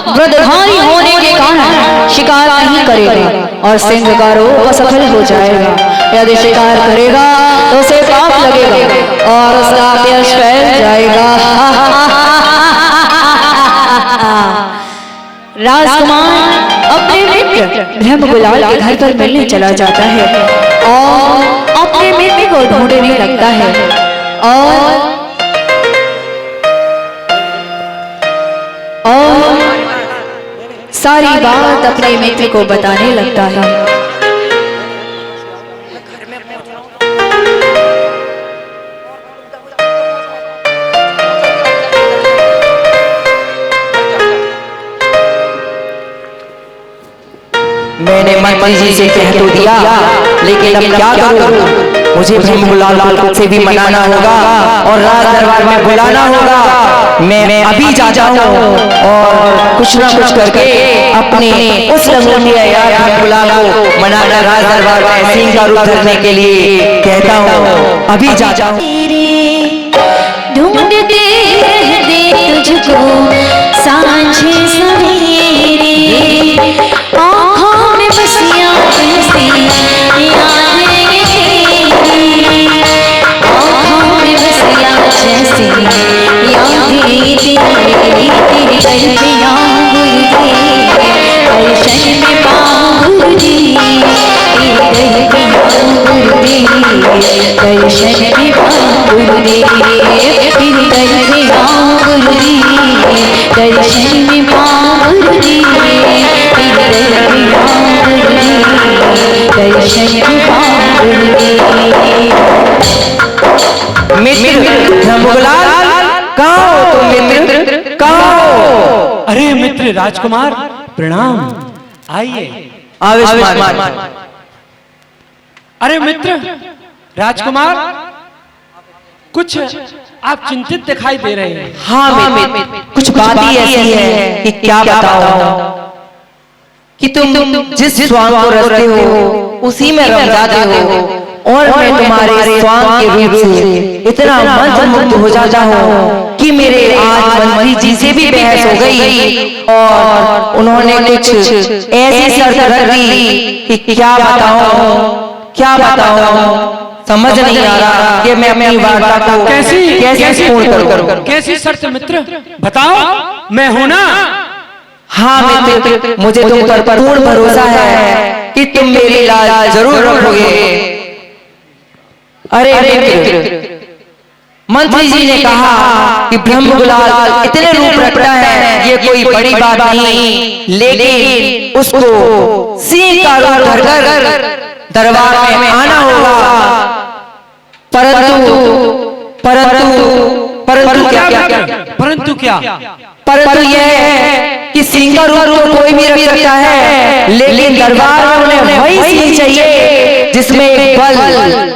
वृद्धधारी होने के कारण शिकार नहीं करेगा और सिंह का रूप असफल हो जाएगा। यदि शिकार करेगा तो उसे पाप लगेगा और उसका यश फैल जाएगा। राजकुमार अपने मित्र ब्रह्मगुलाल के घर पर मिलने चला जाता है और अपने मित्र को ढूंढने लगता है और सारी बात अपने मित्र को बताने लगता है। मैंने मंत्री जी से कह तो दिया, लेकिन अब क्या करूं? मुझे ब्रह्मगुलाल को खुद से भी मनाना होगा और राज दरबार में बुलाना होगा। मैं अभी जाता हूँ और कुछ ना कुछ करके अपने उस लंगोटिया यार ब्रह्मगुलाल को मनाना राज दरबार में सिंह का रूप धरने के लिए कहता हूँ। अभी जाता हूँ। ढूंढते रहते तुझको सांझ सवेरे, आँखों में बसियां ऐसी यादें तेरी, आँखों में बसियां जैसी यादें तेरी, तेरी गलियां गुरुजी दर्शन में पाऊं गुरुजी, तेरी गलियां गुरुजी दर्शन में पाऊं गुरुजी, तेरी गलियां गुरुजी दर्शन में पाऊं गुरुजी, तेरी गलियां गुरुजी दर्शन में पाऊं गुरुजी। मित्र ब्रह्मगुलाल, कहाँ हो तुम मित्र, कहाँ हो? अरे मित्र राजकुमार प्रणाम, आइए। आयुष्मान। अरे मित्र राजकुमार, कुछ आप चिंतित दिखाई दे रहे हैं। हाँ मित्र, कुछ बात ही ऐसी है कि क्या बताऊं कि तुम जिस स्वांग को रचते हो उसी में रम जाते हो और मैं तुम्हारे स्वांग के रूप से इतना मंत्रमुग्ध हो जाता हूँ कि मेरे आज मंत्री जी से भी बहस हो गई और उन्होंने कुछ ऐसी शर्त रख दी कि क्या बताऊं समझ नहीं आ रहा कि मैं अपनी वार्ता को कैसे पूर्ण करूं। कैसी शर्त मित्र, बताओ, मैं हूं ना। हाँ मित्र, मुझे तुम पर पूर्ण भरोसा है कि तुम मेरी लाज जरूर रखोगे। अरे मित्र, मंत्री जी ने कहा कि ब्रह्म गुलाल इतने रूप रखता है, ये कोई बड़ी बात नहीं, लेकिन उसको सिंह का रूप धरकर दरबार में आना होगा। परंतु यह है कि सिंह का रूप तो कोई भी रख सकता है, लेकिन दरबार में उन्हें वही सिंह चाहिए जिसमें बल,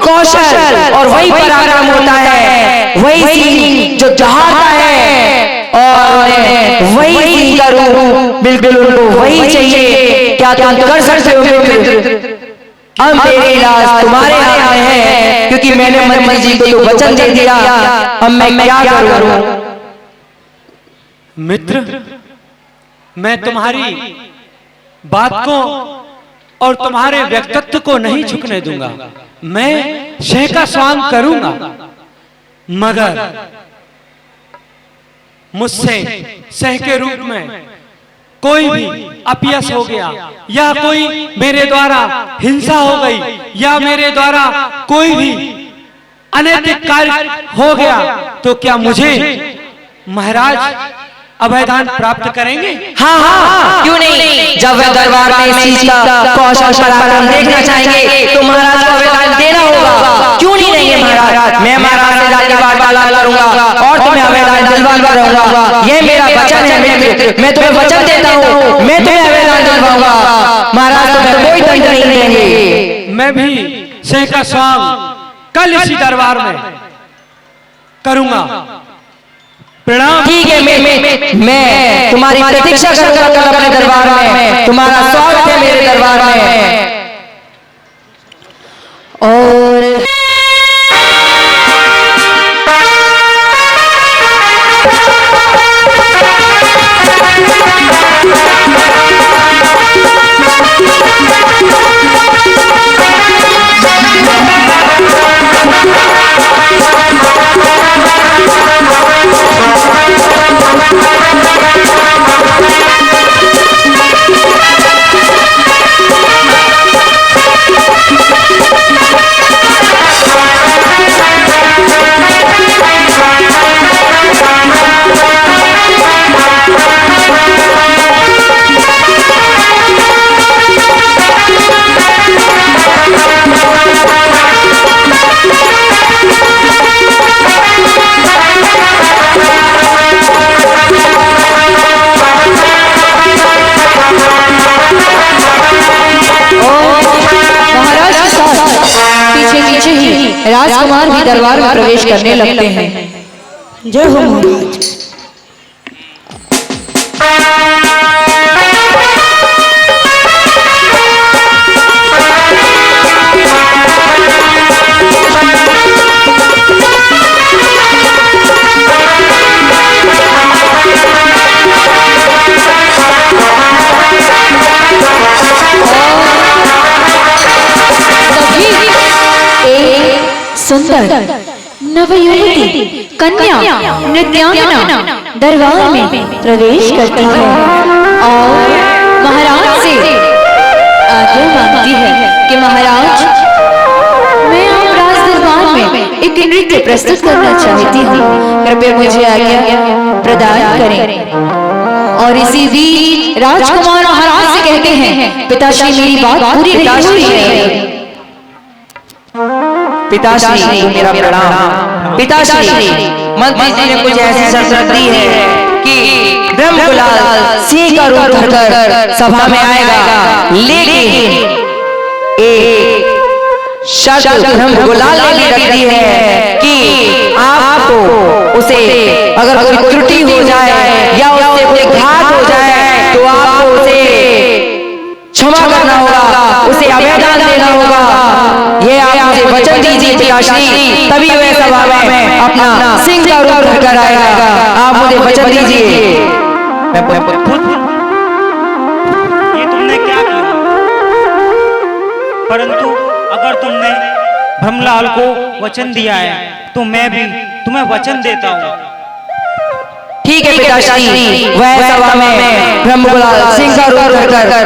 कौशल और वही पराक्रम होता है, वही सिंह जो दहाड़ता है, और वही सिंह का रूप बिल्कुल उनको वही चाहिए। क्या तुम कर सकते हो मित्र? अब मेरी लाज तुम्हारे हाथ में है, क्योंकि मैंने मंत्री जी को तो वचन दे दिया। अब मैं क्या करूं? मित्र, मैं तुम्हारी बात को और तुम्हारे व्यक्तित्व को नहीं झुकने दूंगा। मैं शह का स्वांग करूंगा, मगर मुझसे शह के रूप में कोई भी अपयश हो गया, या कोई मेरे द्वारा हिंसा हो गई, या मेरे द्वारा कोई भी अनैतिक कार्य हो गया, तो क्या मुझे महाराज अभयदान प्राप्त करेंगे? हाँ, क्यों नहीं। जब वह दरबार में इस चीज का कौशल पराक्रम देखना चाहेंगे तो महाराज को अभयदान देना होगा। क्यों नहीं देंगे महाराज? मैं महाराज से जाके वार्तालाप करूंगा और तुम्हें अभयदान दिलवाता रहूंगा। ये मेरा वचन है मित्र, मैं तुम्हें वचन देता हूँ, मैं तुम्हें अभयदान दिलवाऊंगा। महाराज तुम्हें कोई दंड नहीं देंगे। मैं भी शह का स्वांग कल इसी दरबार में करूंगा। प्रणाम। ठीक है, मैं तुम्हारी प्रतीक्षा करूंगा कल अपने दरबार में। तुम्हारा स्वागत है मेरे दरबार में। और राजकुमार भी दरबार में प्रवेश करने लगते हैं। जय हो महाराज। सुंदर नवयुवती कन्या नृत्यांगना दरबार में प्रवेश करती है और महाराज से आज्ञा मांगती है कि महाराज, मैं आप राज दरबार में एक नृत्य प्रस्तुत करना चाहती हूँ, कृपया मुझे आज्ञा प्रदान करें। और इसी बीच राजकुमार महाराज से कहते हैं, पिताश्री मेरी बात पूरी नहीं हुई है। पिताश्री मेरा प्रणाम। पिताश्री, मंत्री जी ने कुछ ऐसी शर्त रख दी है कि ब्रह्म गुलाल सिंह का रूप धरकर सभा में आएगा, लेकिन एक शर्त ब्रह्म गुलाल ने भी रख दी है कि आपको उसे अगर कोई त्रुटि हो जाए या उससे कोई घात हो जाए तो आपको उसे क्षमा करना होगा, उसे अभयदान देना होगा। ये आप मुझे वचन दीजिए पिताश्री, तभी वह सभा में अपना सिंह का रूप धरकर आएगा। आप मुझे वचन दीजिए। ये तुमने क्या किया? परंतु अगर तुमने भ्रमलाल को वचन दिया है तो मैं भी तुम्हें वचन देता हूँ। ठीक है पिताश्री, वह सभा में ब्रह्मलाल सिंह का रूप धरकर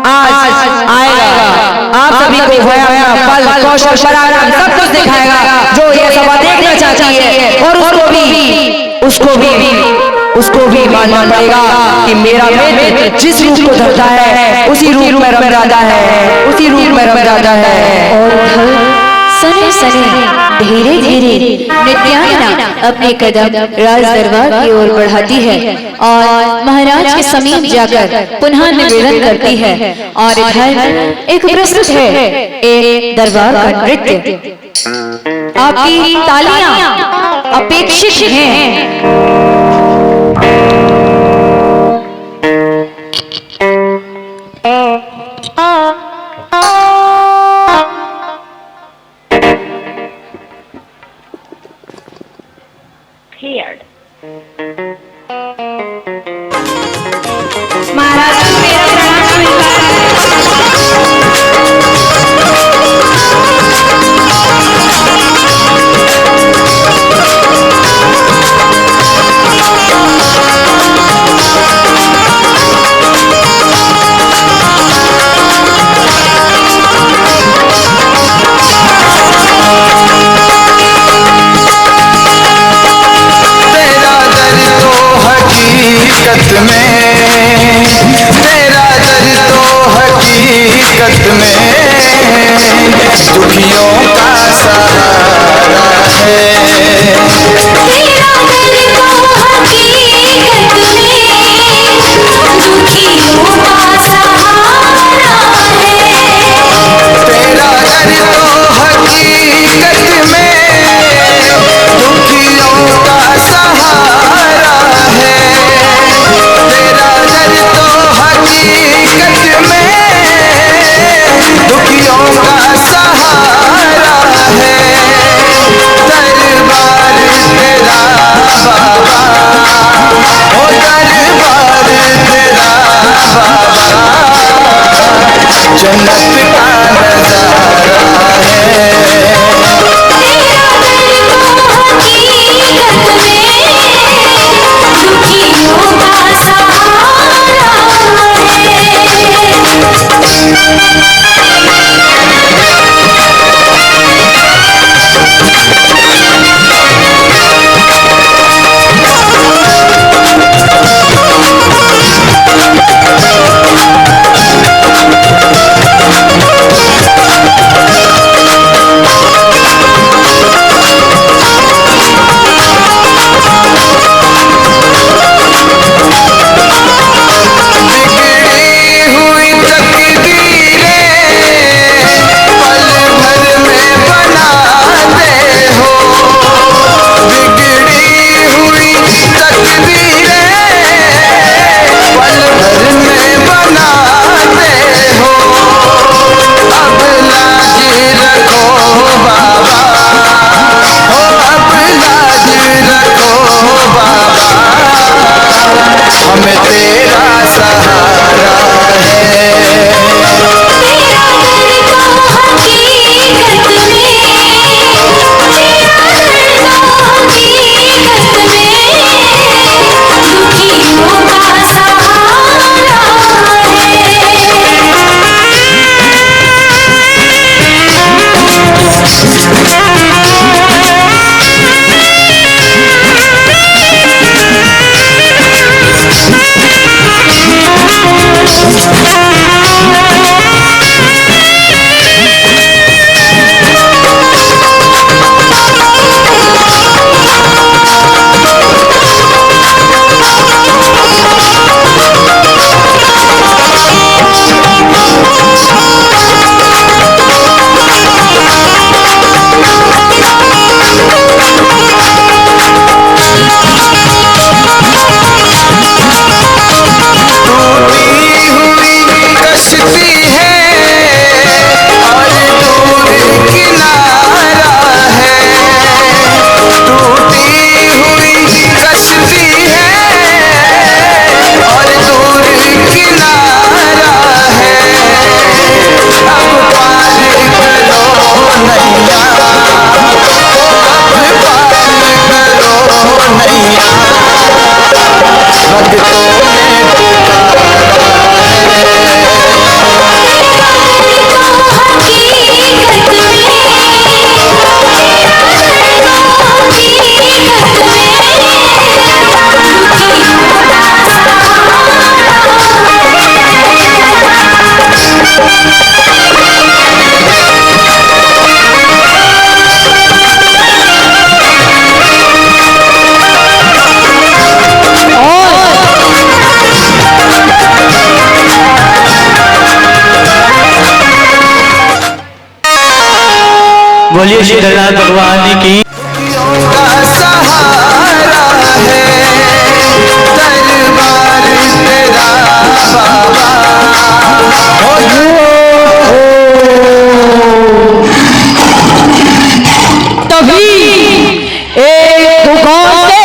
आज आएगा। आप सभी को वह अपना बल, कौशल, पराक्रम सब कुछ दिखाएगा जो यह सभा देखना चाहती है। और उसको भी मानना पड़ेगा कि मेरा मित्र जिस रूप को धरता है उसी रूप में रम जाता है, उसी रूप में रम जाता है। और सने सने धीरे धीरे नित्यानंदा अपने कदम राज दरबार की ओर बढ़ाती है और महाराज के समीप जाकर पुनः निवेदन करती है। और इधर एक प्रस्तुत है एक दरबार का नृत्य। आपकी तालियां अपेक्षित हैं। बोलिए श्रीधरनाथ भगवान की। तभी एक दुकान से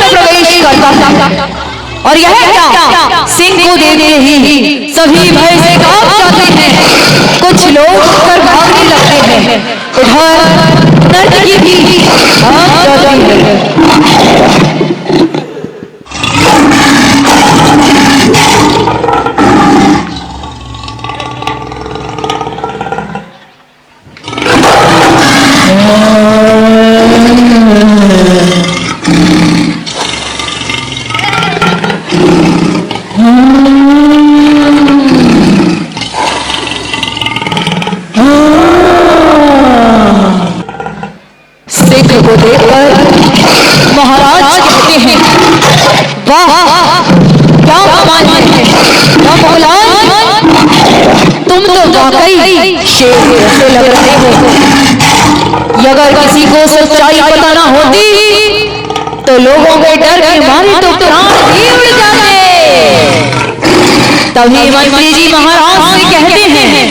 प्रवेश करता और यह क्या सिंह को देखते ही सभी भय से कांप जाते हैं। कुछ लोग पर भागने लगते हैं। उधर नर्तकी भी भाग जाती है। को देखकर महाराज कहते हैं, वाह क्या कमाल है, तुम तो वाकई शेर जैसे लग रहे हो। अगर किसी को सच्चाई पता ना होती तो लोगों के डर के मारे तो प्राण ही उड़ जाते। तभी मंत्री जी महाराज से कहते हैं,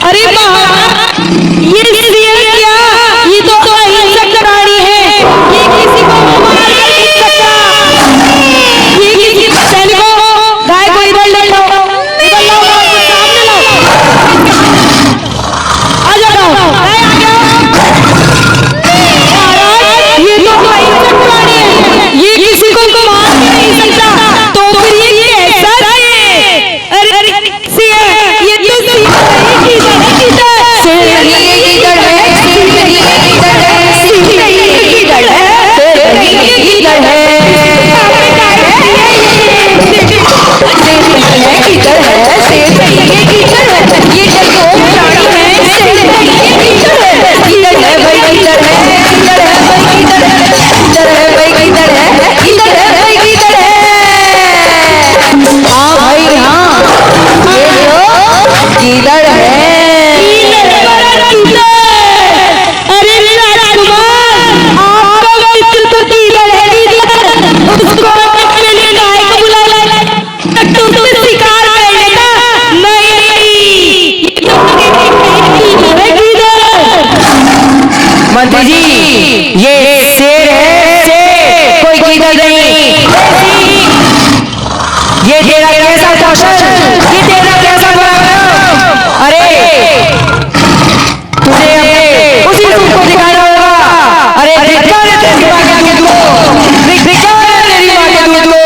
अरे ये क्या, ये तो अहिंसक प्राणी है, ये किसी को मार नहीं सकता। ये किसी सैनिकों गाय को इधर ले लो, इधर लो, सामने लो, आ जाओ, गाय आ जाओ। महाराज ये तो अहिंसक प्राणी है, ये किसी को मार नहीं सकता, तो फिर ये कैसा है? अरे ये मंत्री जी ये शेर है, कोई गीदड़ नहीं। ये तेरा कैसा कौशल, ये तेरा कैसा बल? अरे तुझे अपने उसी रूप को दिखाना होगा। अरे धिक्कार है तेरी माँ के दूध को, धिक्कार है तेरी माँ के दूध को,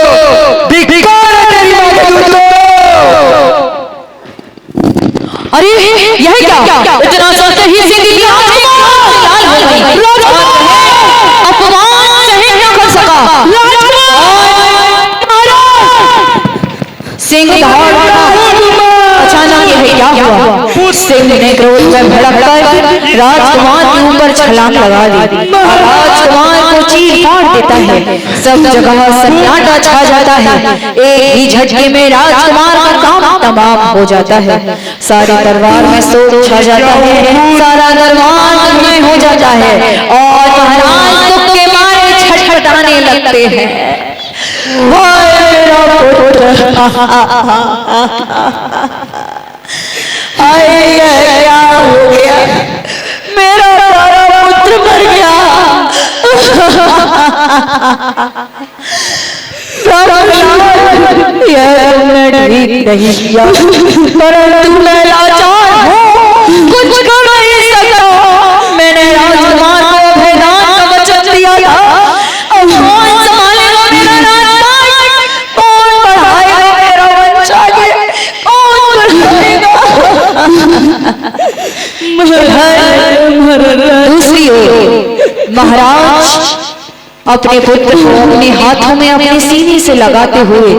धिक्कार है तेरी माँ के दूध को। अरे यह क्या, इतना सोचते ही सिंह की आंखें लाल हो गई। अपमान नहीं कर सका। सिंह अचानक यह क्या हुआ? सिंह ने क्रोध में भड़ककर राजकुमार के ऊपर छलांग लगा दी। राजकुमार को चीर फाड़ देता है। सब जगह सन्नाटा छा जाता है। एक ही झटके में राजकुमार का काम तमाम हो जाता है। सारे दरबार में शोर छा जाता है। सारा दरबार में हो जाता है और महाराज दुख के मारे छटपटाने लगते हैं। क्या हो गया, मेरा पुत्र मर गया। नहीं किया, परंतु मैं लाचार हूँ, कुछ कर नहीं सकता। मैंने राजकुमार को अभयदान का वचन दिया था। अब कौन संभालेगा मेरा राजपाट, कौन बढ़ाएगा मेरा वंश आगे, कौन बढ़ाएगा? दूसरी ओर महाराज अपने पुत्र को अपने हाथों में अपने सीने से लगाते हुए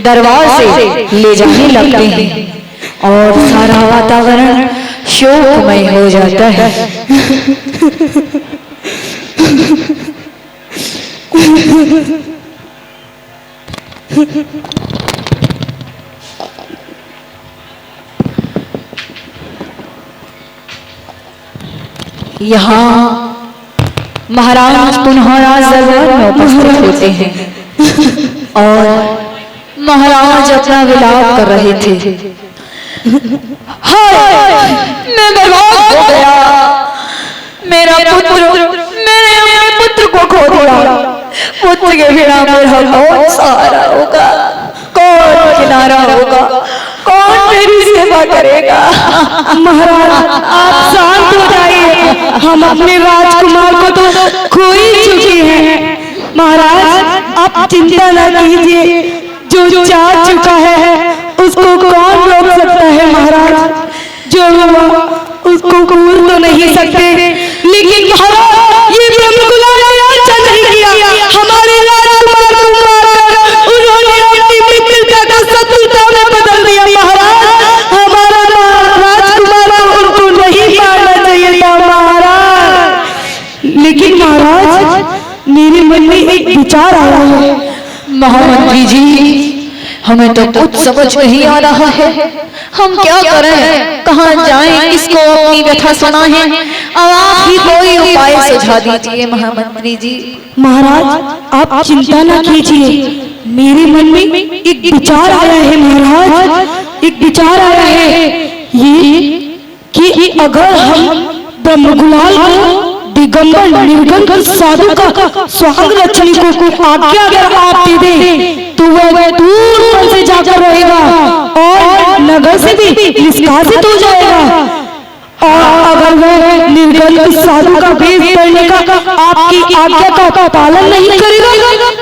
दरबार से ले जाने लगते हैं और सारा वातावरण शोकमय हो जाता है। यहाँ महाराज पुनः राज दरबार में उपस्थित होते हैं और महाराज अपना विलाप कर रहे थे। हाय, मैं बर्बाद हो गया, मेरा पुत्र, मैंने अपने पुत्र को खो दिया। पुत्र के बिना मेरा कौन सहारा होगा, कौन किनारा होगा, कौन मेरी सेवा करेगा। महाराज आप शांत हो जाइए, हम अपने राजकुमार को तो खो ही चुके हैं। महाराज आप चिंता न कीजिए, जो चाह चुका है उसको कौन रोक सकता है। महाराज जो हुआ उसको भूल तो नहीं सकते, लेकिन महाराज ये ब्रह्मकुमार ने अच्छा नहीं किया। हमारे राजकुमार को मारकर उन्होंने अपनी मित्रता को शत्रुता में बदल दिया। महाराज हमारा राजकुमार को उनको नहीं मारना चाहिए था महाराज। लेकिन महाराज मेरे मन में एक विचार आया है। महामंत्री जी, हमें तो कुछ समझ नहीं आ रहा है, हम क्या करें, कहाँ जाएं, किसको अपनी व्यथा सुनाएं। अब आप ही कोई उपाय सुझा दीजिए महामंत्री जी। महाराज आप चिंता न कीजिए, मेरे मन में एक विचार आया है। महाराज एक विचार आया है ये कि अगर हम ब्रह्मगुलाल को दिगंबर निर्गंध साधु का स्वांग रचने को आज्ञा अगर आप दे दें तो वह दूर पर से जाकर रहेगा और नगर से भी निष्कासित हो जाएगा। और अगर वह निर्गंध साधु का वेश पहनने का आपकी आज्ञा का पालन नहीं करेगा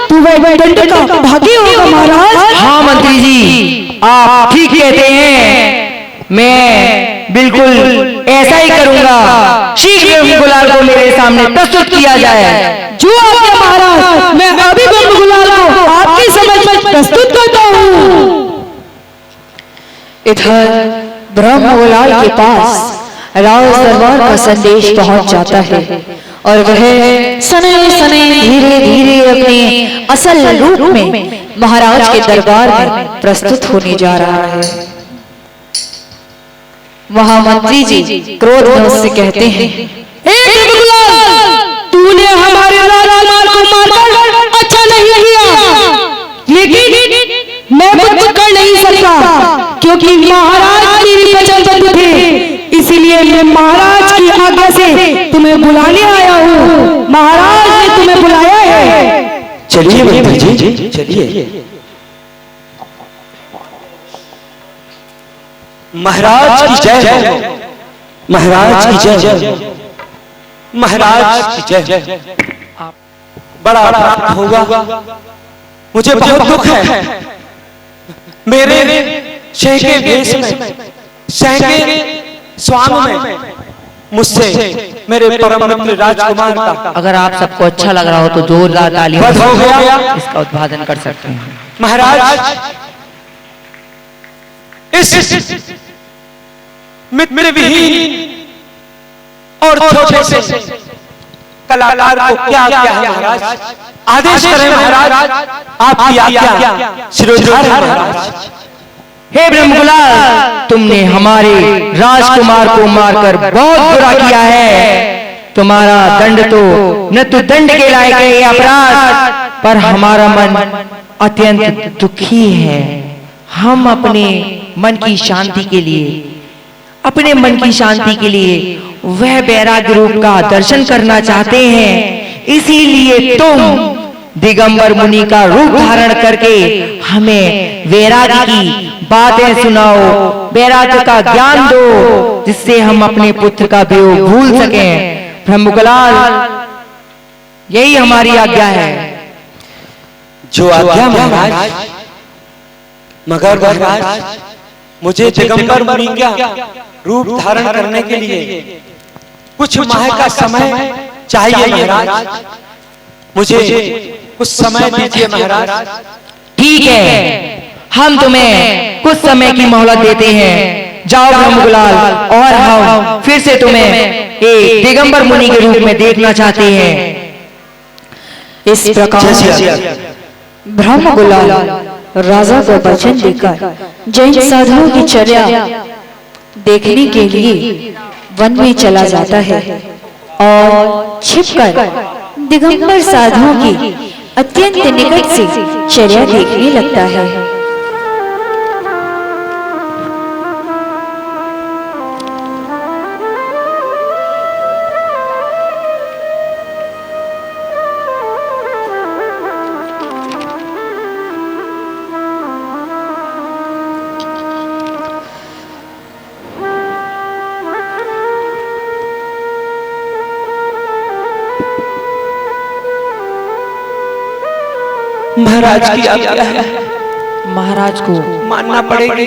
तो वह दंड का भागी होगा। महाराज हाँ मंत्री जी, आप ठीक कहते हैं, मैं बिल्कुल ऐसा ही करूंगा। शीघ्र ब्रह्मगुलाल को मेरे सामने प्रस्तुत किया जाए। जो आज्ञा महाराज, मैं अभी ब्रह्मगुलाल को आपके समझ में प्रस्तुत करता हूँ। इधर ब्रह्मगुलाल के पास राज दरबार का संदेश पहुंच जाता है और वह सने सने धीरे धीरे अपने असल रूप में महाराज के दरबार में प्रस्तुत होने जा रहा है। महामंत्री जी क्रोध में उससे कहते हैं, तूने हमारे राजकुमार को मारकर अच्छा नहीं किया, लेकिन मैं कुछ कर नहीं सकता क्योंकि महाराज मेरे वचन बंधु थे। इसीलिए मैं महाराज की आज्ञा से तुम्हें बुलाने आया हूँ। महाराज ने तुम्हें बुलाया है। चलिए मंत्री जी, चलिए। महाराज की जय हो, महाराज की जय हो, महाराज की जय। बड़ा अपराध होगा, मुझे बहुत दुख है। मेरे शहके वेश में, शहके स्वांग में मुझसे मेरे परम मित्र राजकुमार का अगर आप सबको अच्छा लग रहा हो तो जोरदार तालियां हो गया, इसका उद्घाटन कर सकते हैं। महाराज इस मित्र विहीन और छोटे से कलाकार को क्या क्या है महाराज, आदेश करें महाराज, आपकी आज्ञा शिरोधार्य है महाराज। हे ब्रह्मगुलाल, तुमने हमारे राजकुमार को मारकर बहुत बुरा किया है। तुम्हारा दंड तो मृत्यु दंड के लायक है ये अपराध, पर हमारा मन अत्यंत दुखी है। हम अपने मन की शांति के लिए, अपने मन की शांति के लिए वह वैराग्य रूप का दर्शन करना चाहते हैं। इसीलिए तुम दिगंबर मुनि का रूप धारण करके हमें वैराग्य की बातें सुनाओ, वैराग्य का ज्ञान दो, जिससे हम अपने पुत्र का वियोग भूल सकें। ब्रह्मगुलाल, यही हमारी आज्ञा है। जो आज्ञा महाराज, मगर महाराज मुझे दिगंबर मुनि का रूप धारण करने के लिए कुछ माह का समय चाहिए महाराज, मुझे कुछ समय दीजिए महाराज। ठीक है, हम तुम्हें कुछ समय की मोहलत देते हैं। जाओ ब्रह्मगुलाल, और हम फिर से तुम्हें एक दिगंबर मुनि के रूप में देखना चाहते हैं। इस प्रकार ब्रह्म गुलाल राजा को वचन देकर जैन साधुओं की चर्या देखने के लिए वन में चला जाता है और छिपकर दिगंबर साधुओं की अत्यंत निकट से चर्या देखने लगता है। महाराज की आज्ञा है, महाराज को मानना पड़ेगी।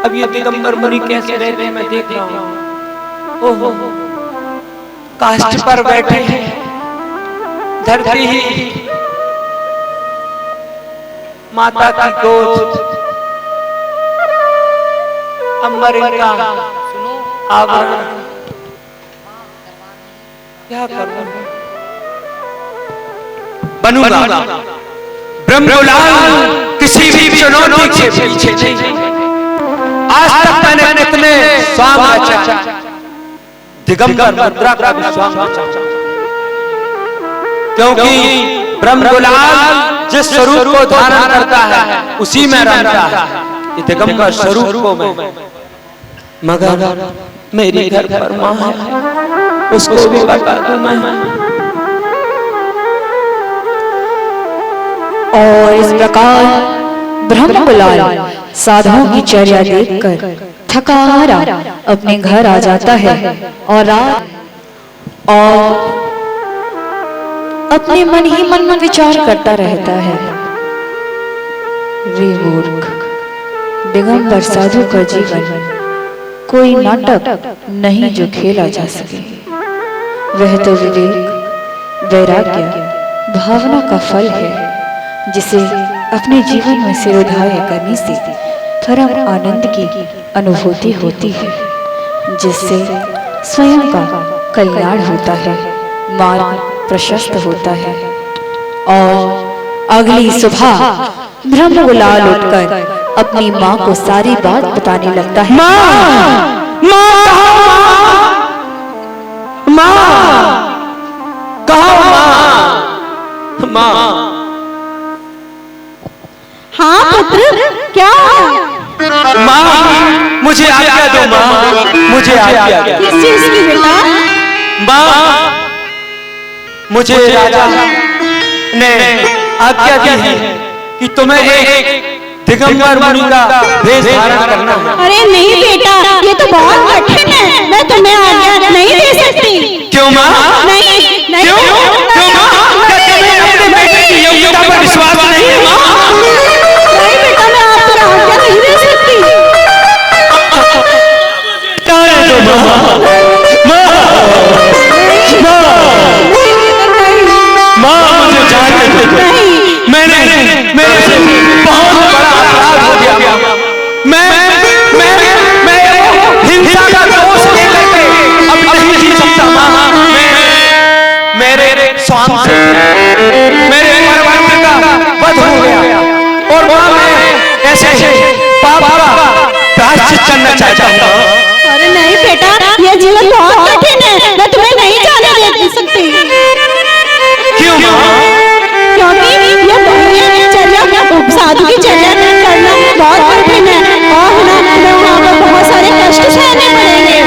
अब ये दिगंबर मुनि कैसे रहते हैं मैं देख रहा हूँ। ओहो, काष्ठ पर बैठे हैं, धरती ही माता की गोद, अंबर इनका आवरण। क्या करूं, बनूंगा ब्रह्मलाल किसी भी चुनौती के पीछे नहीं। आज तक मैंने कितने स्वांग रचा, दिगंबर मुद्रा का भी स्वांग रचा, क्योंकि ब्रह्मलाल जिस स्वरूप को धारण करता है उसी में रहता है। ये दिगंबर स्वरूप को मैं, मगर मेरी घर पर मां है, उसको भी बता दूं मैं। और इस प्रकार ब्रह्म गुलाल साधुओं की चर्या देखकर थका हारा अपने घर आ जाता है और अपने मन ही मन में विचार करता रहता है। वे मूर्ख, दिगंबर साधु का जीवन कोई नाटक नहीं जो खेला जा सके। वह तो विवेक, वैराग्य, भावना का फल है, जिसे अपने जीवन में सिरोधार्य करने से परम आनंद की अनुभूति होती है, जिससे स्वयं का कल्याण होता है, मार्ग प्रशस्त होता है। और अगली सुबह ब्रह्म गुलाल उठकर अपनी माँ को सारी बात बताने लगता है। हाँ पुत्र, क्या माँ मुझे आज्ञा दो, माँ मुझे आज्ञा दो। किस चीज की बेटा? माँ मुझे राजा ने आज्ञा दी है कि तुम्हें एक दिगंबर मुनि का वेश धारण करना है। अरे नहीं बेटा, ये तो बहुत कठिन है, मैं तुम्हें आज्ञा नहीं दे सकती। क्यों माँ? नहीं नहीं, क्यों क्यों माँ? क्या तुम्हें अपने बेटे की योग्यता पर विश्वास नहीं है माँ? नहीं बेटा, मैं आप पर आज्ञा नहीं दे सकती। माँ मुझे जाने दो, मैंने मेरे से बहुत बड़ा अपराध हो गया। मैं हिंसा का दोष लेकर के अब नहीं जी सकता माँ। मेरे स्वांग से मेरे परिवार का वध हो गया और माँ मैं ऐसे पाप का प्रायश्चित करना चाहता हूँ। अरे नहीं बेटा, ये जीवन बहुत कठिन है, मैं तुम्हें नहीं जाने दे सकती। क्यों माँ? क्योंकि ये चर्या साधु की चर्या करना बहुत कठिन है और हमें वहाँ पर बहुत सारे कष्ट सहने पड़ेंगे।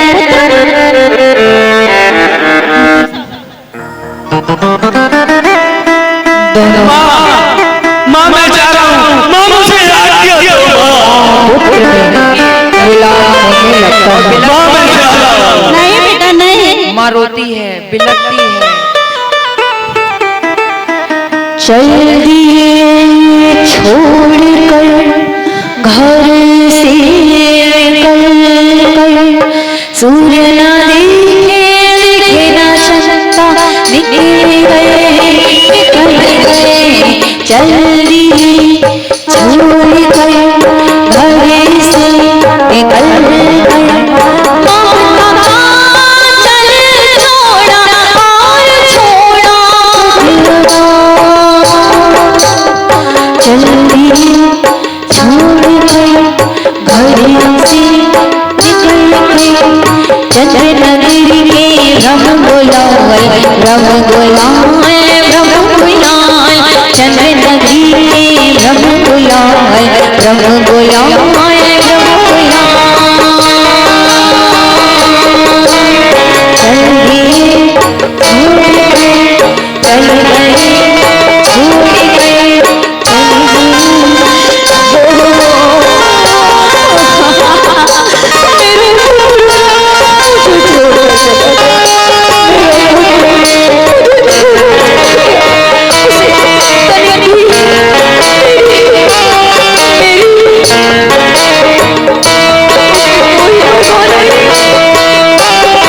माँ मैं जा रहा हूँ, माँ मुझे आज्ञा दो। नहीं बेटा नहीं। माँ रोती है, बिलखती है। चल दिए छोड़ कर घर से निकल कर, सूर्य न देखे दिखे न शंका, निकल गए चल दिए छोड़ कर घर से निकल गए। छोड़ा भ्रम गुलाल भ्रम गुलाल चंद्र नदी भ्रम गुलाल भ्रम गुलाल भ्रम गुलाल चल गए भूल गए चल गए भूल गए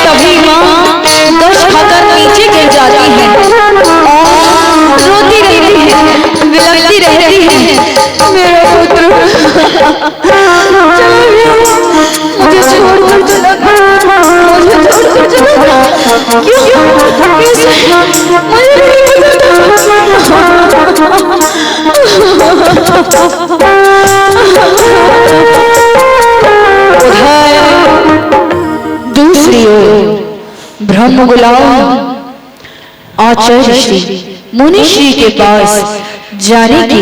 तभी माँ दर्श खाकर नीचे गिर जाती है और रोती रहती है, विलखती रहती है। मेरा पुत्र चला गया, मुझे छोड़कर चला गया, मुझे छोड़कर चला गया। क्यों कैसे मुझे नहीं पता। दूसरी ओर ब्रह्म गुलाल आचार्य श्री मुनि श्री के पास जाने की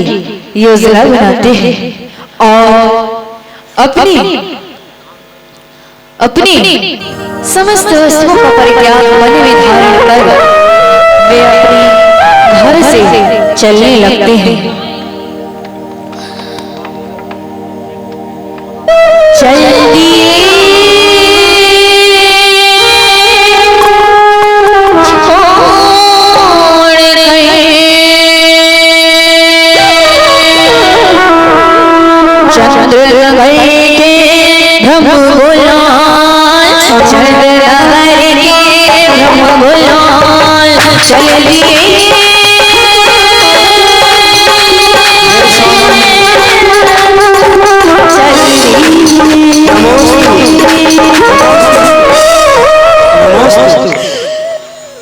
योजना बनाते हैं और अपनी समस्त वस्तुओं का परिज्ञान मन में धारण कर वे अपने घर से चलने लगते हैं। चल दिए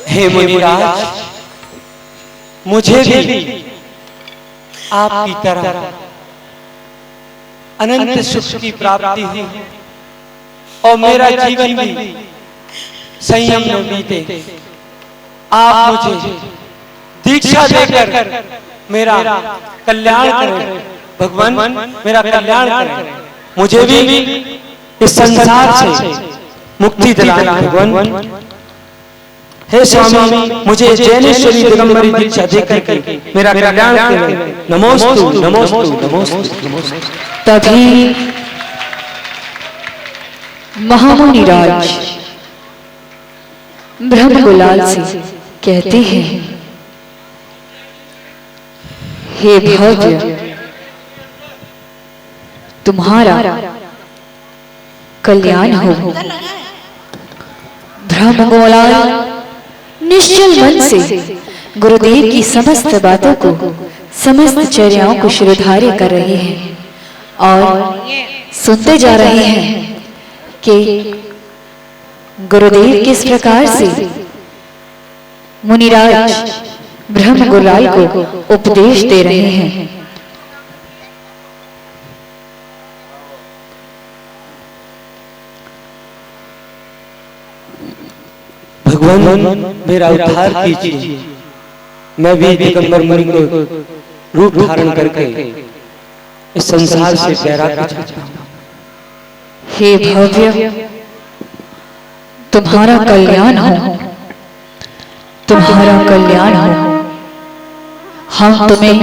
हे मुनिराज, मुझे भी आपकी तरह अनंत सुख की प्राप्ति हुई और मेरा जीवन भी संयम में बीते। आप मुझे दीक्षा देकर मेरा कल्याण करें भगवान, मेरा कल्याण करें, मुझे भी इस संसार से मुक्ति दिलाएं भगवान। हे स्वामी, मुझे जैनेश्वरी दिगंबरी दीक्षा देकर के मेरा कल्याण करें। नमोस्तु नमोस्तु नमोस्तु नमोस्तु। तभी महामुनिराज ब्रह्म गुलाल से कहते हैं, हे भव्य, तुम्हारा कल्याण हो। ब्रह्म गुलाल निश्चल मन से गुरुदेव की समस्त बातों को, समस्त चर्याओं को शिरोधार्य कर रहे हैं और सुनते जा रहे हैं कि गुरुदेव किस प्रकार से मुनिराज ब्रह्म गुलाल को उपदेश दे रहे हैं। भगवान, मेरा उद्धार कीजिए। मैं भी दिगंबर मुनि को रूप धारण करके इस संसार से पैराग चाहता हूं। हे भव्य, तुम्हारा कल्याण हो, तुम्हारा कल्याण हो। हम तुम्हें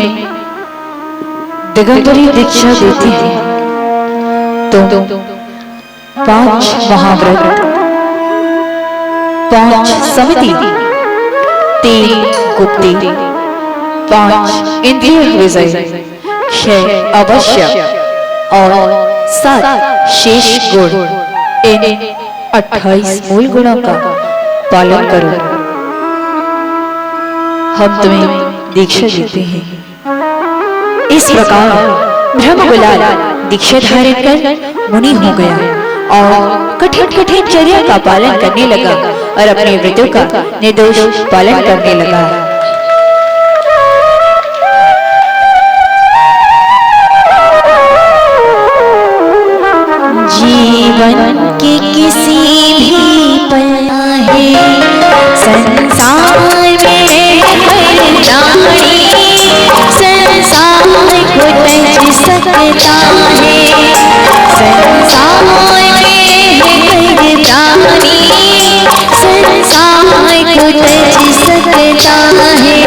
दिगंबरी दीक्षा देते हैं। तुम 5 महाव्रत, 5 समिति, 3 गुप्ती, 5 इंद्रिय विजय, 6 अवश्य और 7 शेष गुण, इन 28 मूल गुणों का पालन करो। हम तुम्हें दीक्षा देते हैं। इस प्रकार ब्रह्म गुलाल दीक्षा धारण कर मुनि हो गया और कठिन कठिन चर्या का पालन करने लगा और अपने व्रतों का निर्दोष पालन करने लगा। जीवन के किसी भी पल है संसार सकता है, संसार में है प्राणी, संसार को तज सकता है।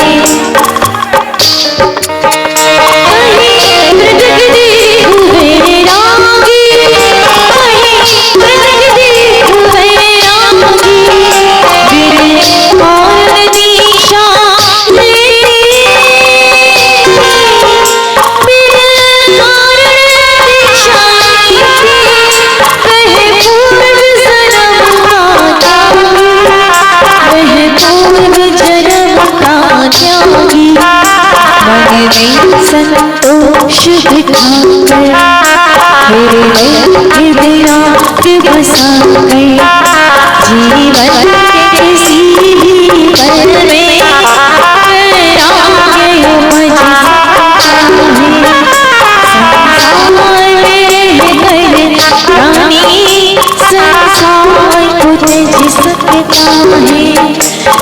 संतोष दिखाकर हृदयात बसा गए, जीवन के किसी भी पल में संसार को तज सकता है,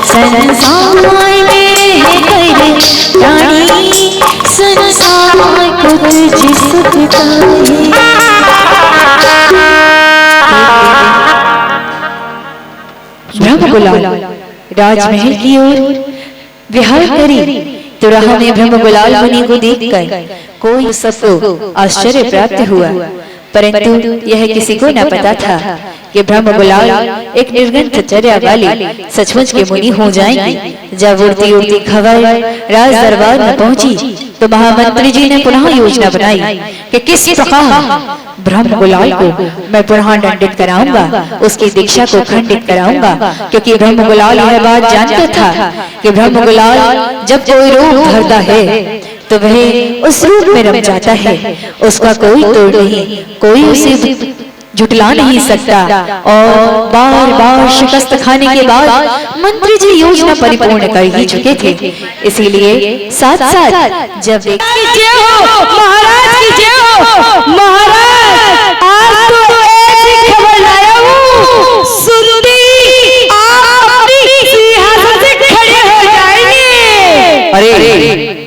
संसार में है प्राणी, संसार को तज सकता है। ब्रह्मगुलाल राजमहल की ओर विहार करी तो राह में ब्रह्मगुलाल मुनि को देखकर कोई सबको आश्चर्य प्राप्त हुआ, परंतु यह किसी को न पता था कि ब्रह्मगुलाल एक निर्ग्रंथ चर्या वाले सचमुच के मुनि हो जाएंगे। जब उड़ती उड़ती खबर राज दरबार में पहुंची तो महामंत्री जी ने पुनः योजना बनाई कि किस प्रकार ब्रह्मगुलाल को मैं पुनः दंडित कराऊंगा, उसकी दीक्षा को खंडित कराऊंगा, क्योंकि ब्रह्मगुलाल यह बात जानता था कि ब्रह्मगुलाल जब कोई रूप धरता है तो वह उस रूप में रम जाता है, उसका कोई तोड़ नहीं, कोई उसे झुटला नहीं सकता। और बार बार शिकस्त खाने के बाद मंत्री जी योजना परिपूर्ण कर ही चुके थे, इसीलिए साथ साथ जब महाराज की जय हो, महाराज आज तो ऐसी खबर लाया हूँ, सुनते ही आप अपनी सिंहासन से खड़े हो जाएंगे। अरे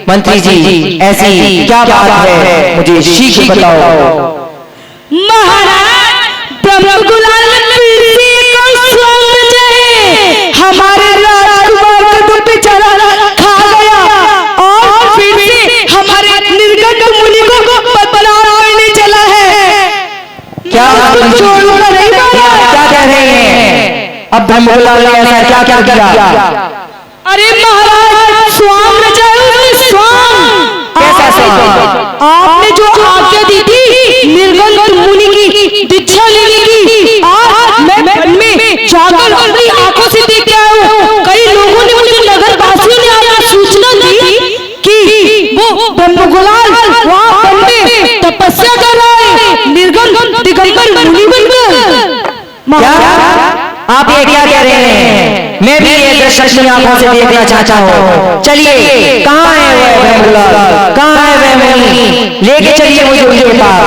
मंत्री जी, ऐसी क्या बात है, मुझे शीघ्र बताओ। महाराज ब्रह्मगुलाल हमारे राजकुमार का दुख बेचारा खा गया और फिर से हमारे निर्गत मुनि को बदनाम करने चला है। क्या कह रहे हैं? अब ब्रह्मगुलाल ने ऐसा क्या क्या किया? अरे महाराज स्वाम रचाया उसने, स्वाम। कैसा स्वाम? आपने जो आज्ञा दी थी निर्गत मुनि की दीक्षा लेने की, आज मैं वन में जाकर अपनी आंखों से देख के आया हूँ। कई लोगों ने मुझे, नगर वासियों ने आपको सूचना दी कि वो ब्रह्मगुलाल वहाँ वन में तपस्या कर रहा है, निर्गत दिगंबर मुनि बनकर। आप ये क्या कह रहे हैं? मैं भी ये दृश्य अपनी आंखों से देखना चाहता हूँ। चलिए, कहाँ है वह ब्रह्मगुलाल, कहाँ है वह मुनि, लेके चलिए मुझे उनके पास।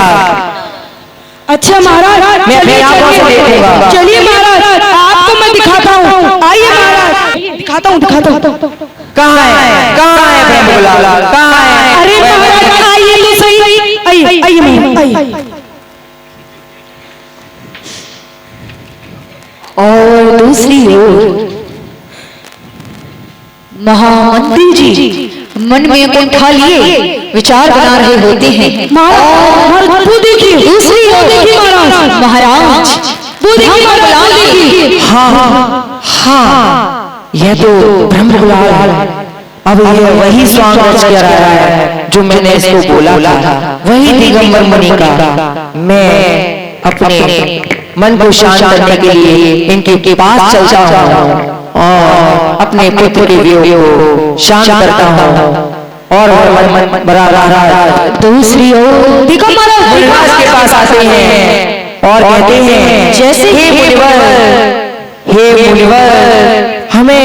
अच्छा महाराज, मैं अपनी आंखों से देखूंगा। चलिए महाराज, आपको मैं दिखाता हूँ, आइए महाराज, दिखाता हूँ। कहाँ है ब्रह्मगुलाल, कहाँ है? अरे महाराज आइए तो सही, आइए महाराज। और दूसरी ओर महामंत्री जी मन में कुंठा लिए विचार बना रहे होते हैं। महाराज वो देखिए, दूसरी ओर देखिए महाराज, वो देखिए महाराज, देखिए। हाँ, यह तो ब्रह्मगुलाल, अब यह वही स्वांग रच कर रहा है जो मैंने इसको बोला था, वही दिगंबर मुनि का। मैं अपने मन को शांत करने के लिए इनके पास चलता हूँ और अपने पुत्र के वियोग को शांत करता हूँ और मन बड़ा रहा। दूसरी ओर दिगंबर मुनिराज के पास आते हैं और कहते हैं, जैसे हे मुनिवर, हमें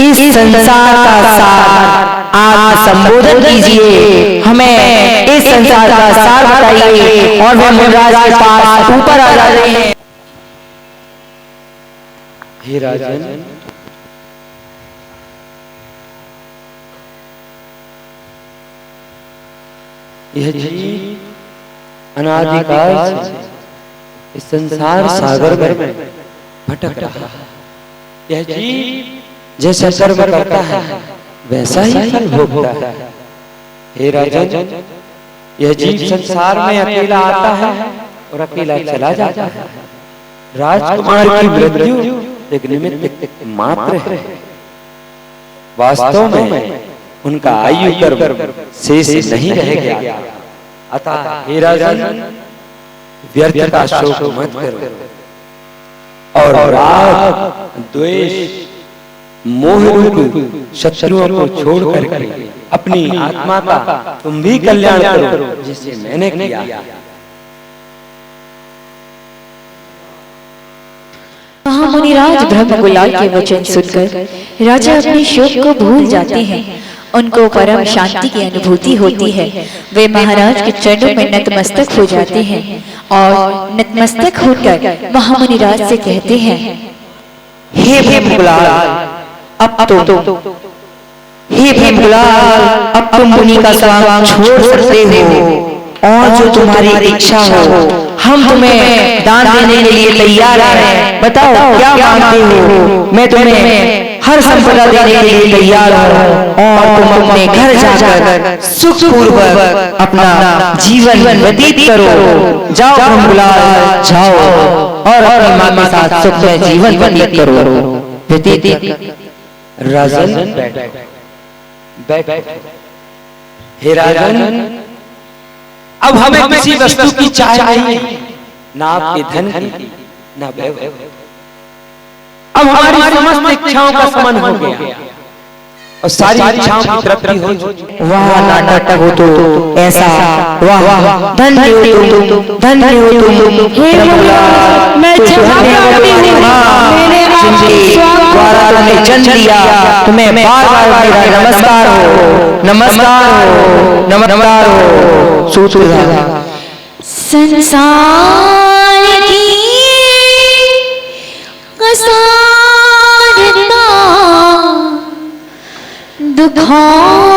इस संसार का सार आप संबोधन कीजिए, हमें इस संसार का सार बताइए। और वह मुनिराज के पास ऊपर आ जाते हैं। हे राजन, यह जी अनादिकाल से इस संसार सागर में भटक रहा है। यह जीव जैसा कर्म करता है वैसा ही फल भोगता है। हे राजन, यह जीव संसार में अकेला आता है और अकेला चला जाता है। राजकुमार की मृत्यु एक निमित्त मात्र है। वास्तव में उनका आयु कर्म शेष नहीं रह गया। अतः हे राजन, व्यर्थ का शोक मत करो और राग, द्वेष, मोह रूप शत्रुओं को छोड़ करके अपनी आत्मा का तुम भी कल्याण करो जिसे मैंने किया। महामुनिराज ब्रह्मकुलाल के वचन सुनकर राजा अपने शोक को भूल जाते हैं। उनको परम शांति की अनुभूति होती है। वे महाराज के चरणों में नतमस्तक हो जाते हैं और नतमस्तक होकर महामुनिराज से कहते हैं, हे ब्रह्मकुलाल, अब तुम मुनि का स्वागत छोड़ सकते हो और जो तुम्हारी इच्छा हो हम तुम्हें दान देने के लिए तैयार हैं। बताओ क्या मांगते हो? मैं तुम्हें हर संपदा देने के लिए तैयार हूँ और तुम अपने घर जाकर सुखपूर्वक अपना जीवन व्यतीत करो। जाओ ब्रह्मकुलाल, जाओ और अपनी मां के साथ सुख में जीवन व्यतीत करो। राजन बैठ। हे राजन, अब हमें किसी वस्तु की चाह नहीं, ना आपके धन की, ना वैभव। अब हमारी समस्त इच्छाओं का समन हो गया और सारी इच्छाओं की तृप्ति हो चुकी। वाह नाटक हो तो ऐसा, वाह धन्य हो तुम, धन्य हो तुम। हे भगवान, मैं द्वारा तुम्हें जन्म दिया, तुम्हें बार बार मेरा नमस्कार हो, नमस्कार हो, नमस्कार हो। सूत्रधार संसार की असारता दुखों